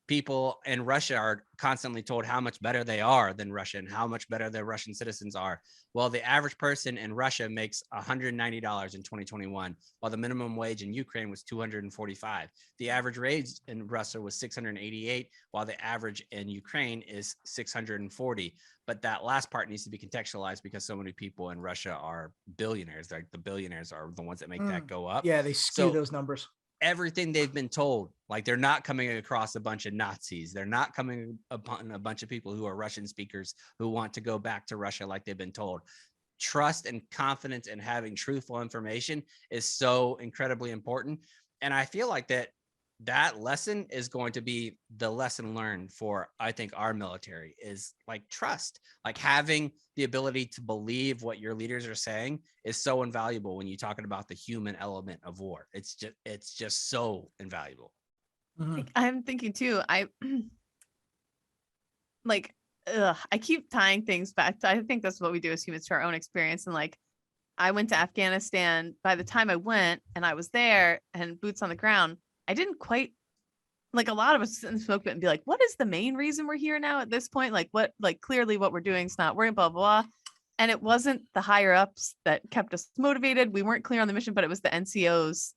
people in Russia are constantly told how much better they are than Russia and how much better their Russian citizens are. Well, the average person in Russia makes $190 in 2021, while the minimum wage in Ukraine was $245. The average wage in Russia was $688, while the average in Ukraine is $640. But that last part needs to be contextualized because so many people in Russia are billionaires. Like the billionaires are the ones that make that go up. Yeah, they skew those numbers. Everything they've been told, like they're not coming across a bunch of Nazis. They're not coming upon a bunch of people who are Russian speakers who want to go back to Russia like they've been told. Trust and confidence in having truthful information is so incredibly important. And I feel like that lesson is going to be the lesson learned for, I think, our military is like trust, like having the ability to believe what your leaders are saying is so invaluable when you're talking about the human element of war. It's just so invaluable. Mhm. I'm thinking too, I keep tying things back to, I think that's what we do as humans, to our own experience. And like, I went to Afghanistan. By the time I went and I was there and boots on the ground, I didn't quite, like, a lot of us sit in the smoke pit and be like, what is the main reason we're here now at this point? Like, clearly what we're doing is not working, blah, blah, blah. And it wasn't the higher ups that kept us motivated. We weren't clear on the mission, but it was the NCOs.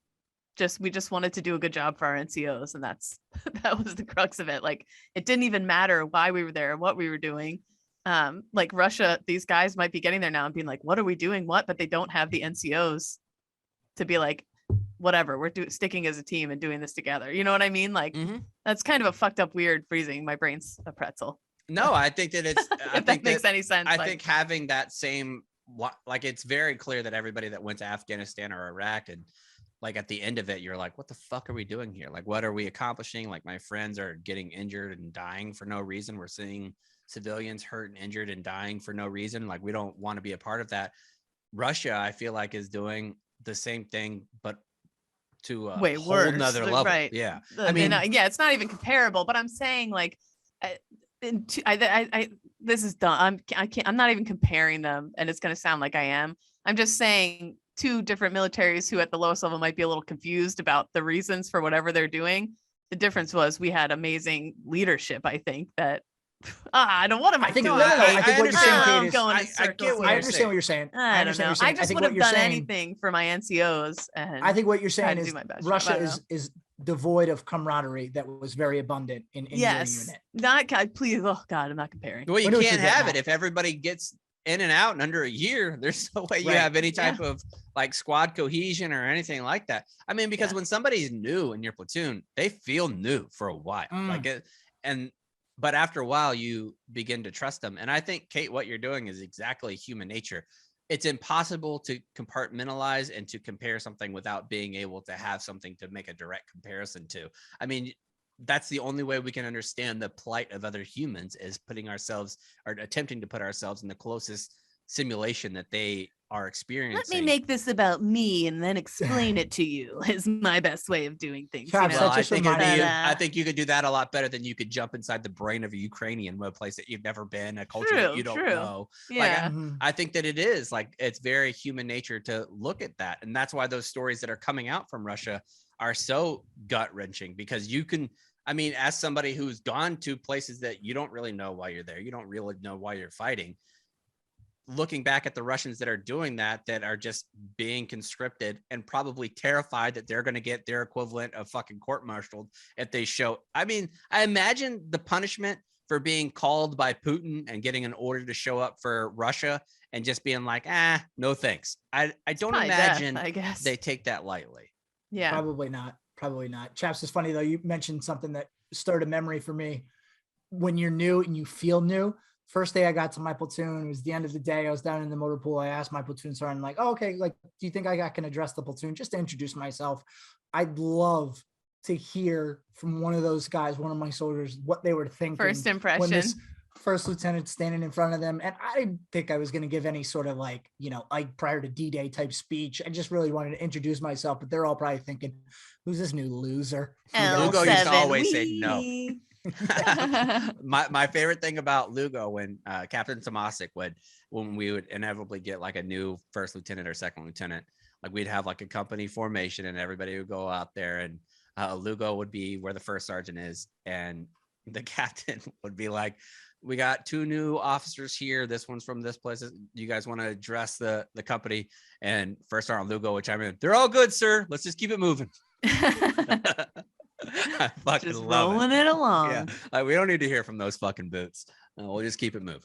We just wanted to do a good job for our NCOs. And that was the crux of it. Like, it didn't even matter why we were there or what we were doing. Like Russia, these guys might be getting there now and being like, what are we doing? But they don't have the NCOs to be like, whatever, we're sticking as a team and doing this together. You know what I mean? Like, that's kind of a fucked up, weird freezing. My brain's a pretzel. No, I think that it's, if that makes any sense. I think having that same, like, it's very clear that everybody that went to Afghanistan or Iraq, and like at the end of it, you're like, what the fuck are we doing here? Like, what are we accomplishing? Like, my friends are getting injured and dying for no reason. We're seeing civilians hurt and injured and dying for no reason. Like, we don't want to be a part of that. Russia, I feel like, is doing the same thing, but to a way whole worse, nother level. Right. Yeah. I mean, yeah, it's not even comparable, but I'm saying, like, this is dumb. I'm not even comparing them, and it's going to sound like I am. I'm just saying two different militaries who at the lowest level might be a little confused about the reasons for whatever they're doing. The difference was we had amazing leadership. I think that I don't want to. I think what you're saying, Kate, I understand what you're saying. I don't know. I just would have done anything for my NCOs. And I think what you're saying is Russia is devoid of camaraderie that was very abundant in your unit. Not please. Oh God, I'm not comparing. Well, you can't have it if everybody gets in and out in under a year. There's no way you have any type of like squad cohesion or anything like that. I mean, because when somebody's new in your platoon, they feel new for a while. But after a while, you begin to trust them. And I think, Kate, what you're doing is exactly human nature. It's impossible to compartmentalize and to compare something without being able to have something to make a direct comparison to. I mean, that's the only way we can understand the plight of other humans, is putting ourselves or attempting to put ourselves in the closest simulation that they are experiencing. Let me make this about me and then explain it to you is my best way of doing things. Well, I think you could do that a lot better than you could jump inside the brain of a Ukrainian, a place that you've never been, a culture that you don't know. Yeah. Like, I think that it is like, it's very human nature to look at that. And that's why those stories that are coming out from Russia are so gut wrenching, because you can, I mean, as somebody who's gone to places that you don't really know why you're there, you don't really know why you're fighting. Looking back at the Russians that are doing that are just being conscripted and probably terrified that they're going to get their equivalent of fucking court-martialed if they show. I mean, I imagine the punishment for being called by Putin and getting an order to show up for Russia and just being like, no thanks. I don't imagine death, I guess. they take that lightly. Yeah. Probably not. Chaps, is funny though. You mentioned something that stirred a memory for me. When you're new and you feel new, first day I got to my platoon, it was the end of the day. I was down in the motor pool. I asked my platoon sergeant, like, oh, okay, like, do you think I can address the platoon just to introduce myself? I'd love to hear from one of those guys, one of my soldiers, what they were thinking. First when impression. this first lieutenant standing in front of them. And I didn't think I was going to give any sort of like, like prior to D-Day type speech. I just really wanted to introduce myself, but they're all probably thinking, who's this new loser? Lugo used to always say no. Wee. my favorite thing about Lugo when Captain Tomasic when we would inevitably get like a new first lieutenant or second lieutenant, like we'd have like a company formation and everybody would go out there and Lugo would be where the first sergeant is and the captain would be like, we got 2 new officers here. This one's from this place. You guys want to address the company? And first sergeant Lugo, which I mean, they're all good, sir. Let's just keep it moving. I fucking Just love rolling it along. Yeah, like, we don't need to hear from those fucking boots. We'll just keep it moving.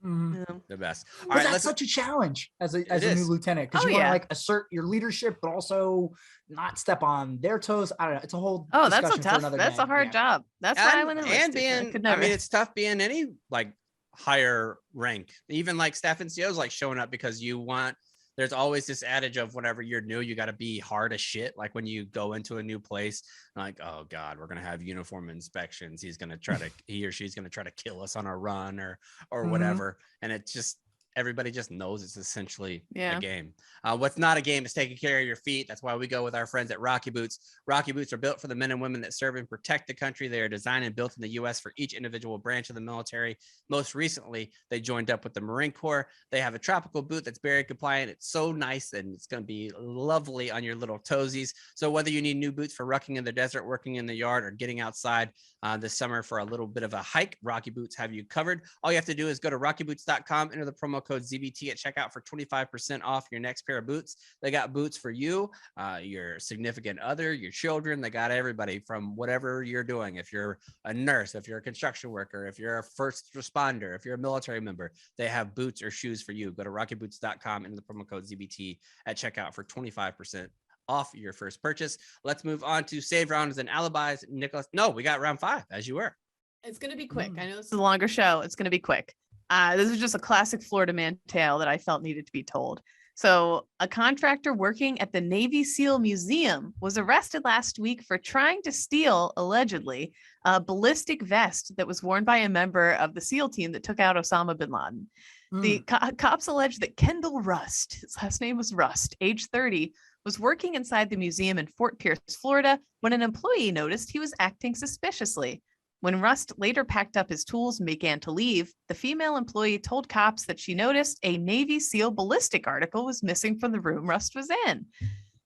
Mhm. Yeah. The best. All But right, that's let's. such a challenge as a new is. lieutenant because Oh, you want to yeah. like assert your leadership, but also not step on their toes. I don't know. It's a whole Oh, that's a discussion for tough. another That's day. a hard Yeah. job. That's why I went And enlisted. being, could I never. mean, it's tough being any like higher rank, even like staff NCOs like showing up because you want. There's always this adage of whenever you're new, you got to be hard as shit. Like when you go into a new place, like, oh God, we're gonna have uniform inspections. He or she's gonna try to kill us on our run or Mhm. whatever. And it just everybody just knows it's essentially Yeah. a game. What's not a game is taking care of your feet. That's why we go with our friends at Rocky Boots. Rocky Boots are built for the men and women that serve and protect the country. They are designed and built in the U.S. for each individual branch of the military. Most recently, they joined up with the Marine Corps. They have a tropical boot that's Berry compliant. It's so nice and it's going to be lovely on your little toesies. So whether you need new boots for rucking in the desert, working in the yard, or getting outside this summer for a little bit of a hike, Rocky Boots have you covered. All you have to do is go to rockyboots.com, enter the promo code ZBT at checkout for 25% off your next pair of boots. They got boots for you, your significant other, your children. They got everybody from whatever you're doing. If you're a nurse, if you're a construction worker, if you're a first responder, if you're a military member, they have boots or shoes for you. Go to rockyboots.com, enter the promo code ZBT at checkout for 25% off your first purchase. Let's move on to save rounds and alibis. Nicholas, no, we got round 5 as you were. It's going to be quick. I know this is a longer show. It's going to be quick. This is just a classic Florida man tale that I felt needed to be told. So a contractor working at the Navy SEAL Museum was arrested last week for trying to steal, allegedly, a ballistic vest that was worn by a member of the SEAL team that took out Osama bin Laden. The cops alleged that Kendall Rust, his last name was Rust, age 30, was working inside the museum in Fort Pierce, Florida, when an employee noticed he was acting suspiciously. When Rust later packed up his tools and began to leave, the female employee told cops that she noticed a Navy SEAL ballistic article was missing from the room Rust was in.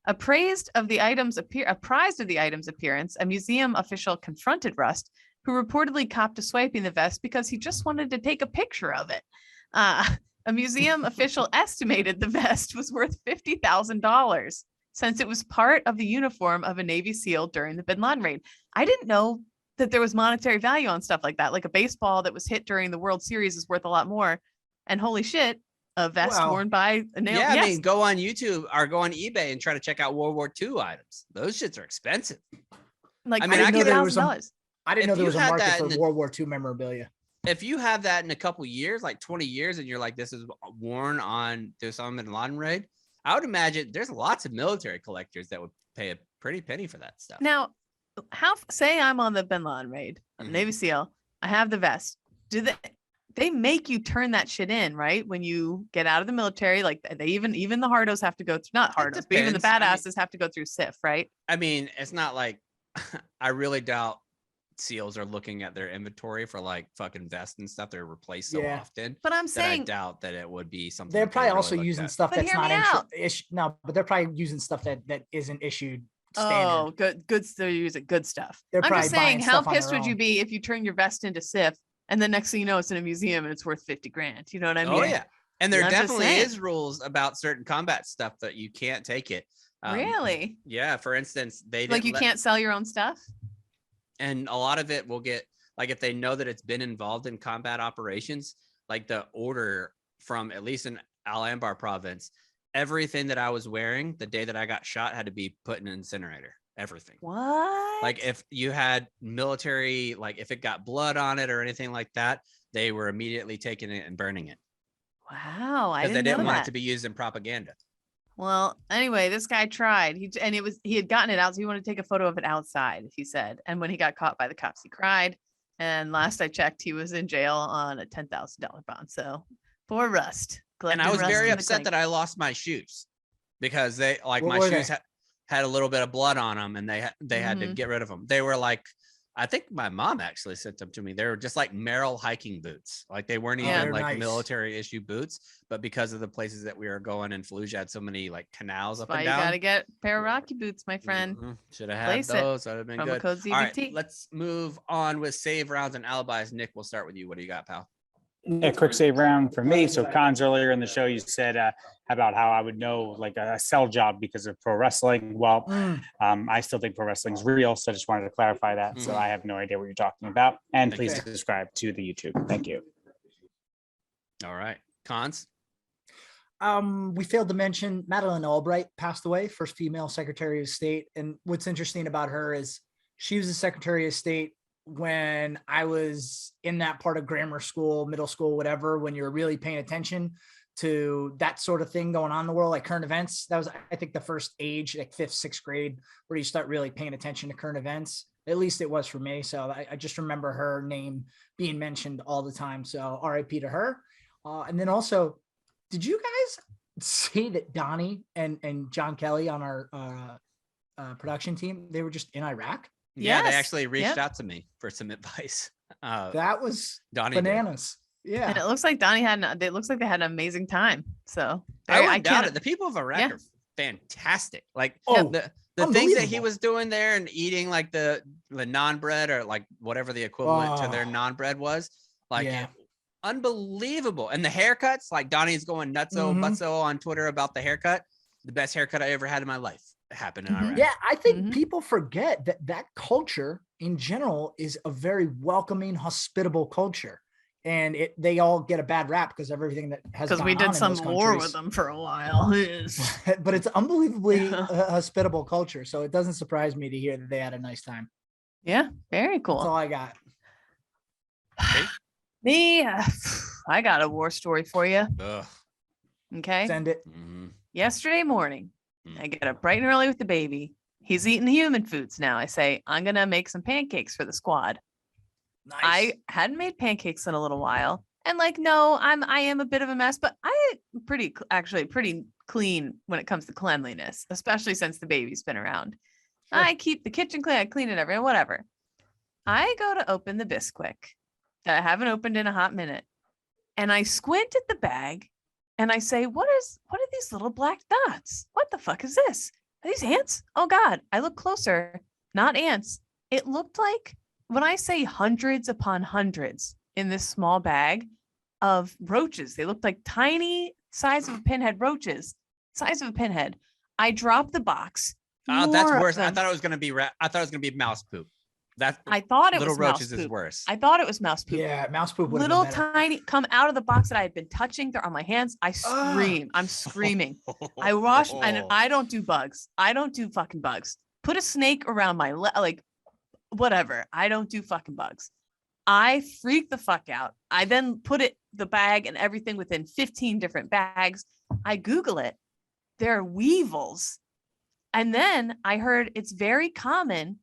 Apprised of the item's appearance, a museum official confronted Rust, who reportedly copped to swiping the vest because he just wanted to take a picture of it. A museum official estimated the vest was worth $50,000 since it was part of the uniform of a Navy SEAL during the bin Laden raid. I didn't know that there was monetary value on stuff like that. Like a baseball that was hit during the World Series is worth a lot more. And holy shit, a vest worn by a nail. Yeah, I mean, go on YouTube or go on eBay and try to check out World War II items. Those shits are expensive. Like, I mean, I didn't know there was $50,000. I didn't If know there you was a had market that for in the- World War II memorabilia. If you have that in a couple years, like 20 years, and you're like, this is worn on the Osama bin Laden raid, I would imagine there's lots of military collectors that would pay a pretty penny for that stuff. Now, say I'm on the bin Laden raid, I'm Mhm. Navy SEAL, I have the vest. Do they make you turn that shit in, right? When you get out of the military, like they even the hardos have to go through, not hardos, but even the depends. I mean- badasses have to go through SIF, right? I mean, it's not like I really doubt SEALs are looking at their inventory for like fucking vests and stuff. They're replaced so Yeah. often But I'm that I saying, doubt that it would be something. They're that they probably really also looked using at. stuff But that's hear not me out. no, but they're probably using stuff that isn't issued Oh, good. They're using good stuff. They're I'm just probably buying saying, how stuff on pissed their would you own. be if you turn your vest into Sif and the next thing you know, it's in a museum and it's worth 50 grand? You know what I mean? Oh yeah. And there I'm just definitely saying. is rules about certain combat stuff that you can't take it. Really? Yeah. For instance, they Like didn't you can't sell your own stuff? and a lot of it will get like if they know that it's been involved in combat operations, like the order from at least in Al Anbar province, everything that I was wearing the day that I got shot had to be put in an incinerator. Everything. What? Like if you had military, like if it got blood on it or anything like that, they were immediately taking it and burning it Wow, I because they didn't know didn't want it that. to be used in propaganda. Well, anyway, this guy tried. He had gotten it out, so he wanted to take a photo of it outside, he said. And when he got caught by the cops, he cried. And last I checked, he was in jail on a $10,000 bond. So poor Rust. And I was very upset that I lost my shoes because they like What my were shoes they? had a little bit of blood on them and they had to Mhm. get rid of them. They were like, I think my mom actually sent them to me. They were just like Merrill hiking boots. Like they weren't Yeah. even like Nice. military issue boots, but because of the places that we were going in Fallujah had so many like canals up Why and you down. gotta get a pair of Rocky boots, my friend. Should have had Place it. those. That would have been Promo good. code All right, ZBT. let's move on with save rounds and alibis. Nick, we'll start with you. What do you got, pal? A quick save round for me. So Cons, earlier in the show, you said about how I would know like a sell job because of pro wrestling. Well, I still think pro wrestling is real. So I just wanted to clarify that. So I have no idea what you're talking about. And Thank please you. subscribe to the YouTube. Thank you. All right. Cons. We failed to mention Madeleine Albright passed away, first female Secretary of State. And what's interesting about her is she was the Secretary of State when I was in that part of grammar school, middle school, whatever, when you're really paying attention to that sort of thing going on in the world, like current events. That was, I think, the first age, like 5th, 6th grade, where you start really paying attention to current events. At least it was for me. So I just remember her name being mentioned all the time. So RIP to her. And then also, did you guys see that Donnie and John Kelly on our production team, they were just in Iraq? Yeah, they Yes. actually reached Yep. out to me for some advice. That was Donnie did. bananas. Yeah. And it looks like it looks like they had an amazing time. So I wouldn't doubt can't- it. The people of Iraq Yeah. are fantastic. Like Oh, the things that he unbelievable. was doing there and eating like the non bread or like whatever the equivalent to their Oh. non bread was, like Yeah. unbelievable. And the haircuts, like Donnie's going nutso Mhm. butso on Twitter about the haircut. The best haircut I ever had in my life happened in Mhm. Iraq. Yeah, I think Mhm. people forget that culture in general is a very welcoming, hospitabable culture. And they all get a bad rap because of everything that has because gone we on did in some those war with countries. them for a while. But it's unbelievably Yeah. hospitable culture. So it doesn't surprise me to hear that they had a nice time. Yeah, very That's all cool. I got. Me, I got a war story for you. Ugh. Okay. Send it. Mhm. Yesterday morning, Mm. I get up bright and early with the baby. He's eating human foods now. I say, I'm going to make some pancakes for the squad. Nice. I hadn't made pancakes in a little while. And like, no, I am a bit of a mess, but actually pretty clean when it comes to cleanliness, especially since the baby's been around. Sure. I keep the kitchen clean, I clean it every whatever. I go to open the Bisquick that I haven't opened in a hot minute. And I squint at the bag and I say, what are these little black dots? What the fuck is this? Are these ants? Oh God. I look closer, not ants. It looked like, when I say hundreds upon hundreds in this small bag of roaches, they looked like tiny size of a pinhead roaches, size of a pinhead. I dropped the box. Oh, that's more of worse. I them. thought it was gonna be I thought it was gonna be mouse poop. That's I thought it little was mouse roaches is poop. worse. I thought it was mouse poop. Yeah, mouse poop would have Little been better. tiny come out of the box that I had been touching. They're on my hands. I scream. I'm screaming. I wash and I don't do bugs. I don't do fucking bugs. Put a snake around my like whatever. I don't do fucking bugs. I freak the fuck out. I then put the bag and everything within 15 different bags. I Google it. They're weevils. And then I heard it's very common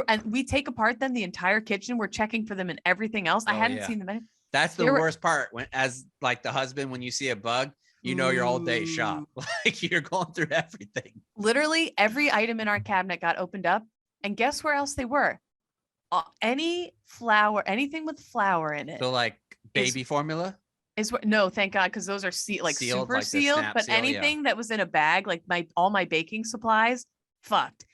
and we take apart then the entire kitchen. We're checking for them and everything else. I Oh, hadn't yeah. seen them. That's the There were- worst part when as like the husband, when you see a bug, you know your old day shop. Like you're going through everything. Literally every item in our cabinet got opened up. And guess where else they were? Any flour, anything with flour in it So like baby formula. is what, no, thank God. Cause those are Sealed, super like the sealed, snap but seal, yeah. anything that was in a bag, like all my baking supplies, fucked.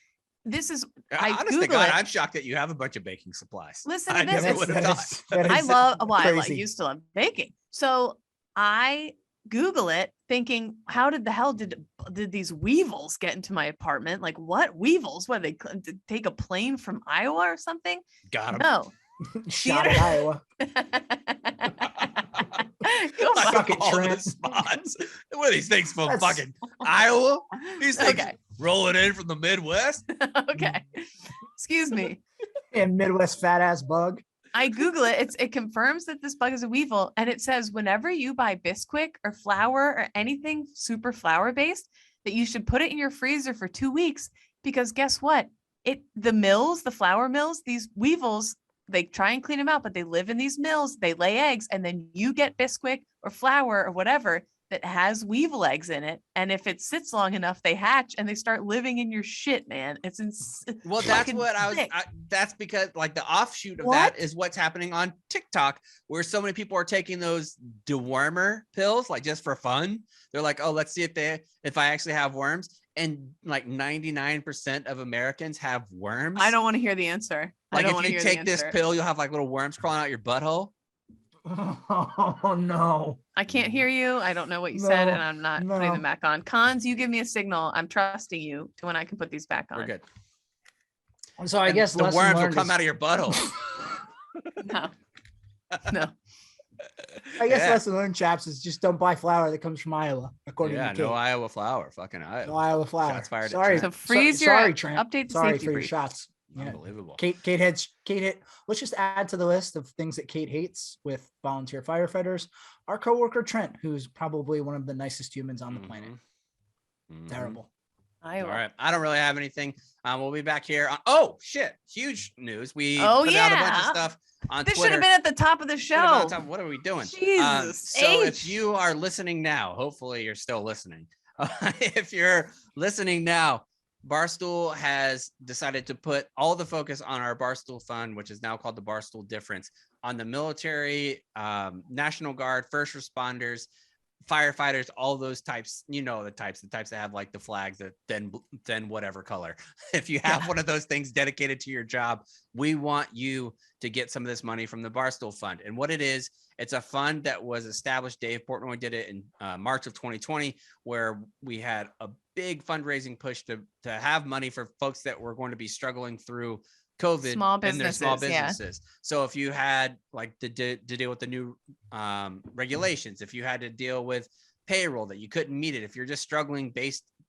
this is, I Honest to Google God, it. I'm shocked that you have a bunch of baking supplies. Listen I to this. never would have thought. I love, well, I crazy. used to love baking. So I Google it thinking, how did the hell did these weevils get into my apartment? Like what weevils? What, they did take a plane from Iowa or something? Got him. No. Shot at Iowa. Go Like Suck it, all the Trent. spots. What are these things from That's- fucking Iowa? These things Okay. rolling in from the Midwest. Okay. Excuse me. And Midwest fat ass bug. I Google it. It confirms that this bug is a weevil. And it says whenever you buy Bisquick or flour or anything super flour based, that you should put it in your freezer for 2 weeks, because guess what? The flour mills, these weevils, they try and clean them out, but they live in these mills, they lay eggs, and then you get Bisquick or flour or whatever that has weevil eggs in it. And if it sits long enough, they hatch and they start living in your shit, man. It's Well, that's fucking what sick. that's because like the offshoot of What? that is what's happening on TikTok, where so many people are taking those dewormer pills, like just for fun. They're like, oh, let's see if I actually have worms. And like 99% of Americans have worms. I don't want to hear the answer. I Like don't if want to you hear the take this answer. pill, you'll have like little worms crawling out your butthole. Oh no. I can't hear you. I don't know what you said, No, and I'm not putting no. them back on. Cons, you give me a signal. I'm trusting you to when I can put these back on. We're good. So I And guess the lesson worms will learned come is- out of your butthole. No. No. I guess Yeah. lesson learned, chaps, is just don't buy flour that comes from Iowa, according Yeah, to Kate. no Iowa flour. Fucking Iowa. No Iowa flour. Shots fired at Sorry. Trent. So freeze your sorry, Trent. update the Sorry safety for your brief. shots. Yeah. Unbelievable. Kate hit. Let's just add to the list of things that Kate hates with volunteer firefighters. Our coworker Trent, who's probably one of the nicest humans on the planet. Mhm. Terrible. Iowa. All right. I don't really have anything. We'll be back here. Oh shit! Huge news. We Oh, put out a bunch of yeah. stuff on This should Twitter. have been at the top of the Should have been on show. top. What are we doing? Jesus So if H. you are listening now, hopefully you're still listening. If you're listening now, Barstool has decided to put all the focus on our Barstool Fund, which is now called the Barstool Difference, on the military, National Guard, first responders, firefighters, all those types. You know the types that have like the flags that then whatever color. If you have one of those things dedicated to your job, we want you to get some of this money from the Barstool Fund. And what it is, it's a fund that was established. Dave Portnoy did it in March of 2020, where we had a big fundraising push to have money for folks that were going to be struggling through COVID Small and their small businesses, yeah. businesses. So if you had like to deal with the new regulations, if you had to deal with payroll that you couldn't meet it, if you're just struggling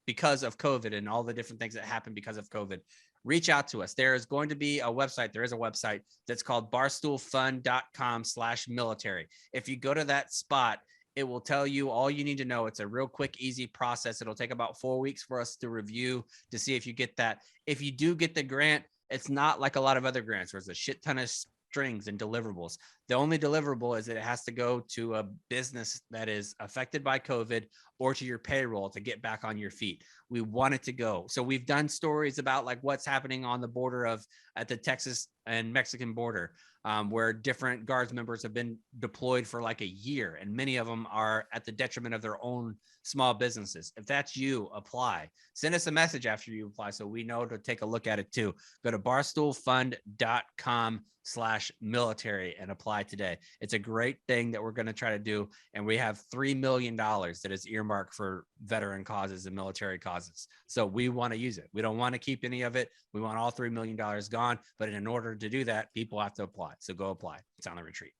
because of COVID and all the different things that happened because of COVID, reach out to us. There is going to be a website. There is a website that's called barstoolfund.com/military. If you go to that spot, it will tell you all you need to know. It's a real quick, easy process. It'll take about 4 weeks for us to review to see if you get that. If you do get the grant, it's not like a lot of other grants where there's a shit ton of strings and deliverables. The only deliverable is that it has to go to a business that is affected by COVID or to your payroll to get back on your feet. We want it to go. So we've done stories about like what's happening on the border at the Texas and Mexican border, where different Guards members have been deployed for like a year, and many of them are at the detriment of their own small businesses. If that's you, apply. Send us a message after you apply so we know to take a look at it too. Go to barstoolfund.com/military and apply today. It's a great thing that we're going to try to do. And we have $3 million that is earmarked for veteran causes and military causes. So we want to use it. We don't want to keep any of it. We want all $3 million gone. But in order to do that, people have to apply. So go apply. It's on the retreat.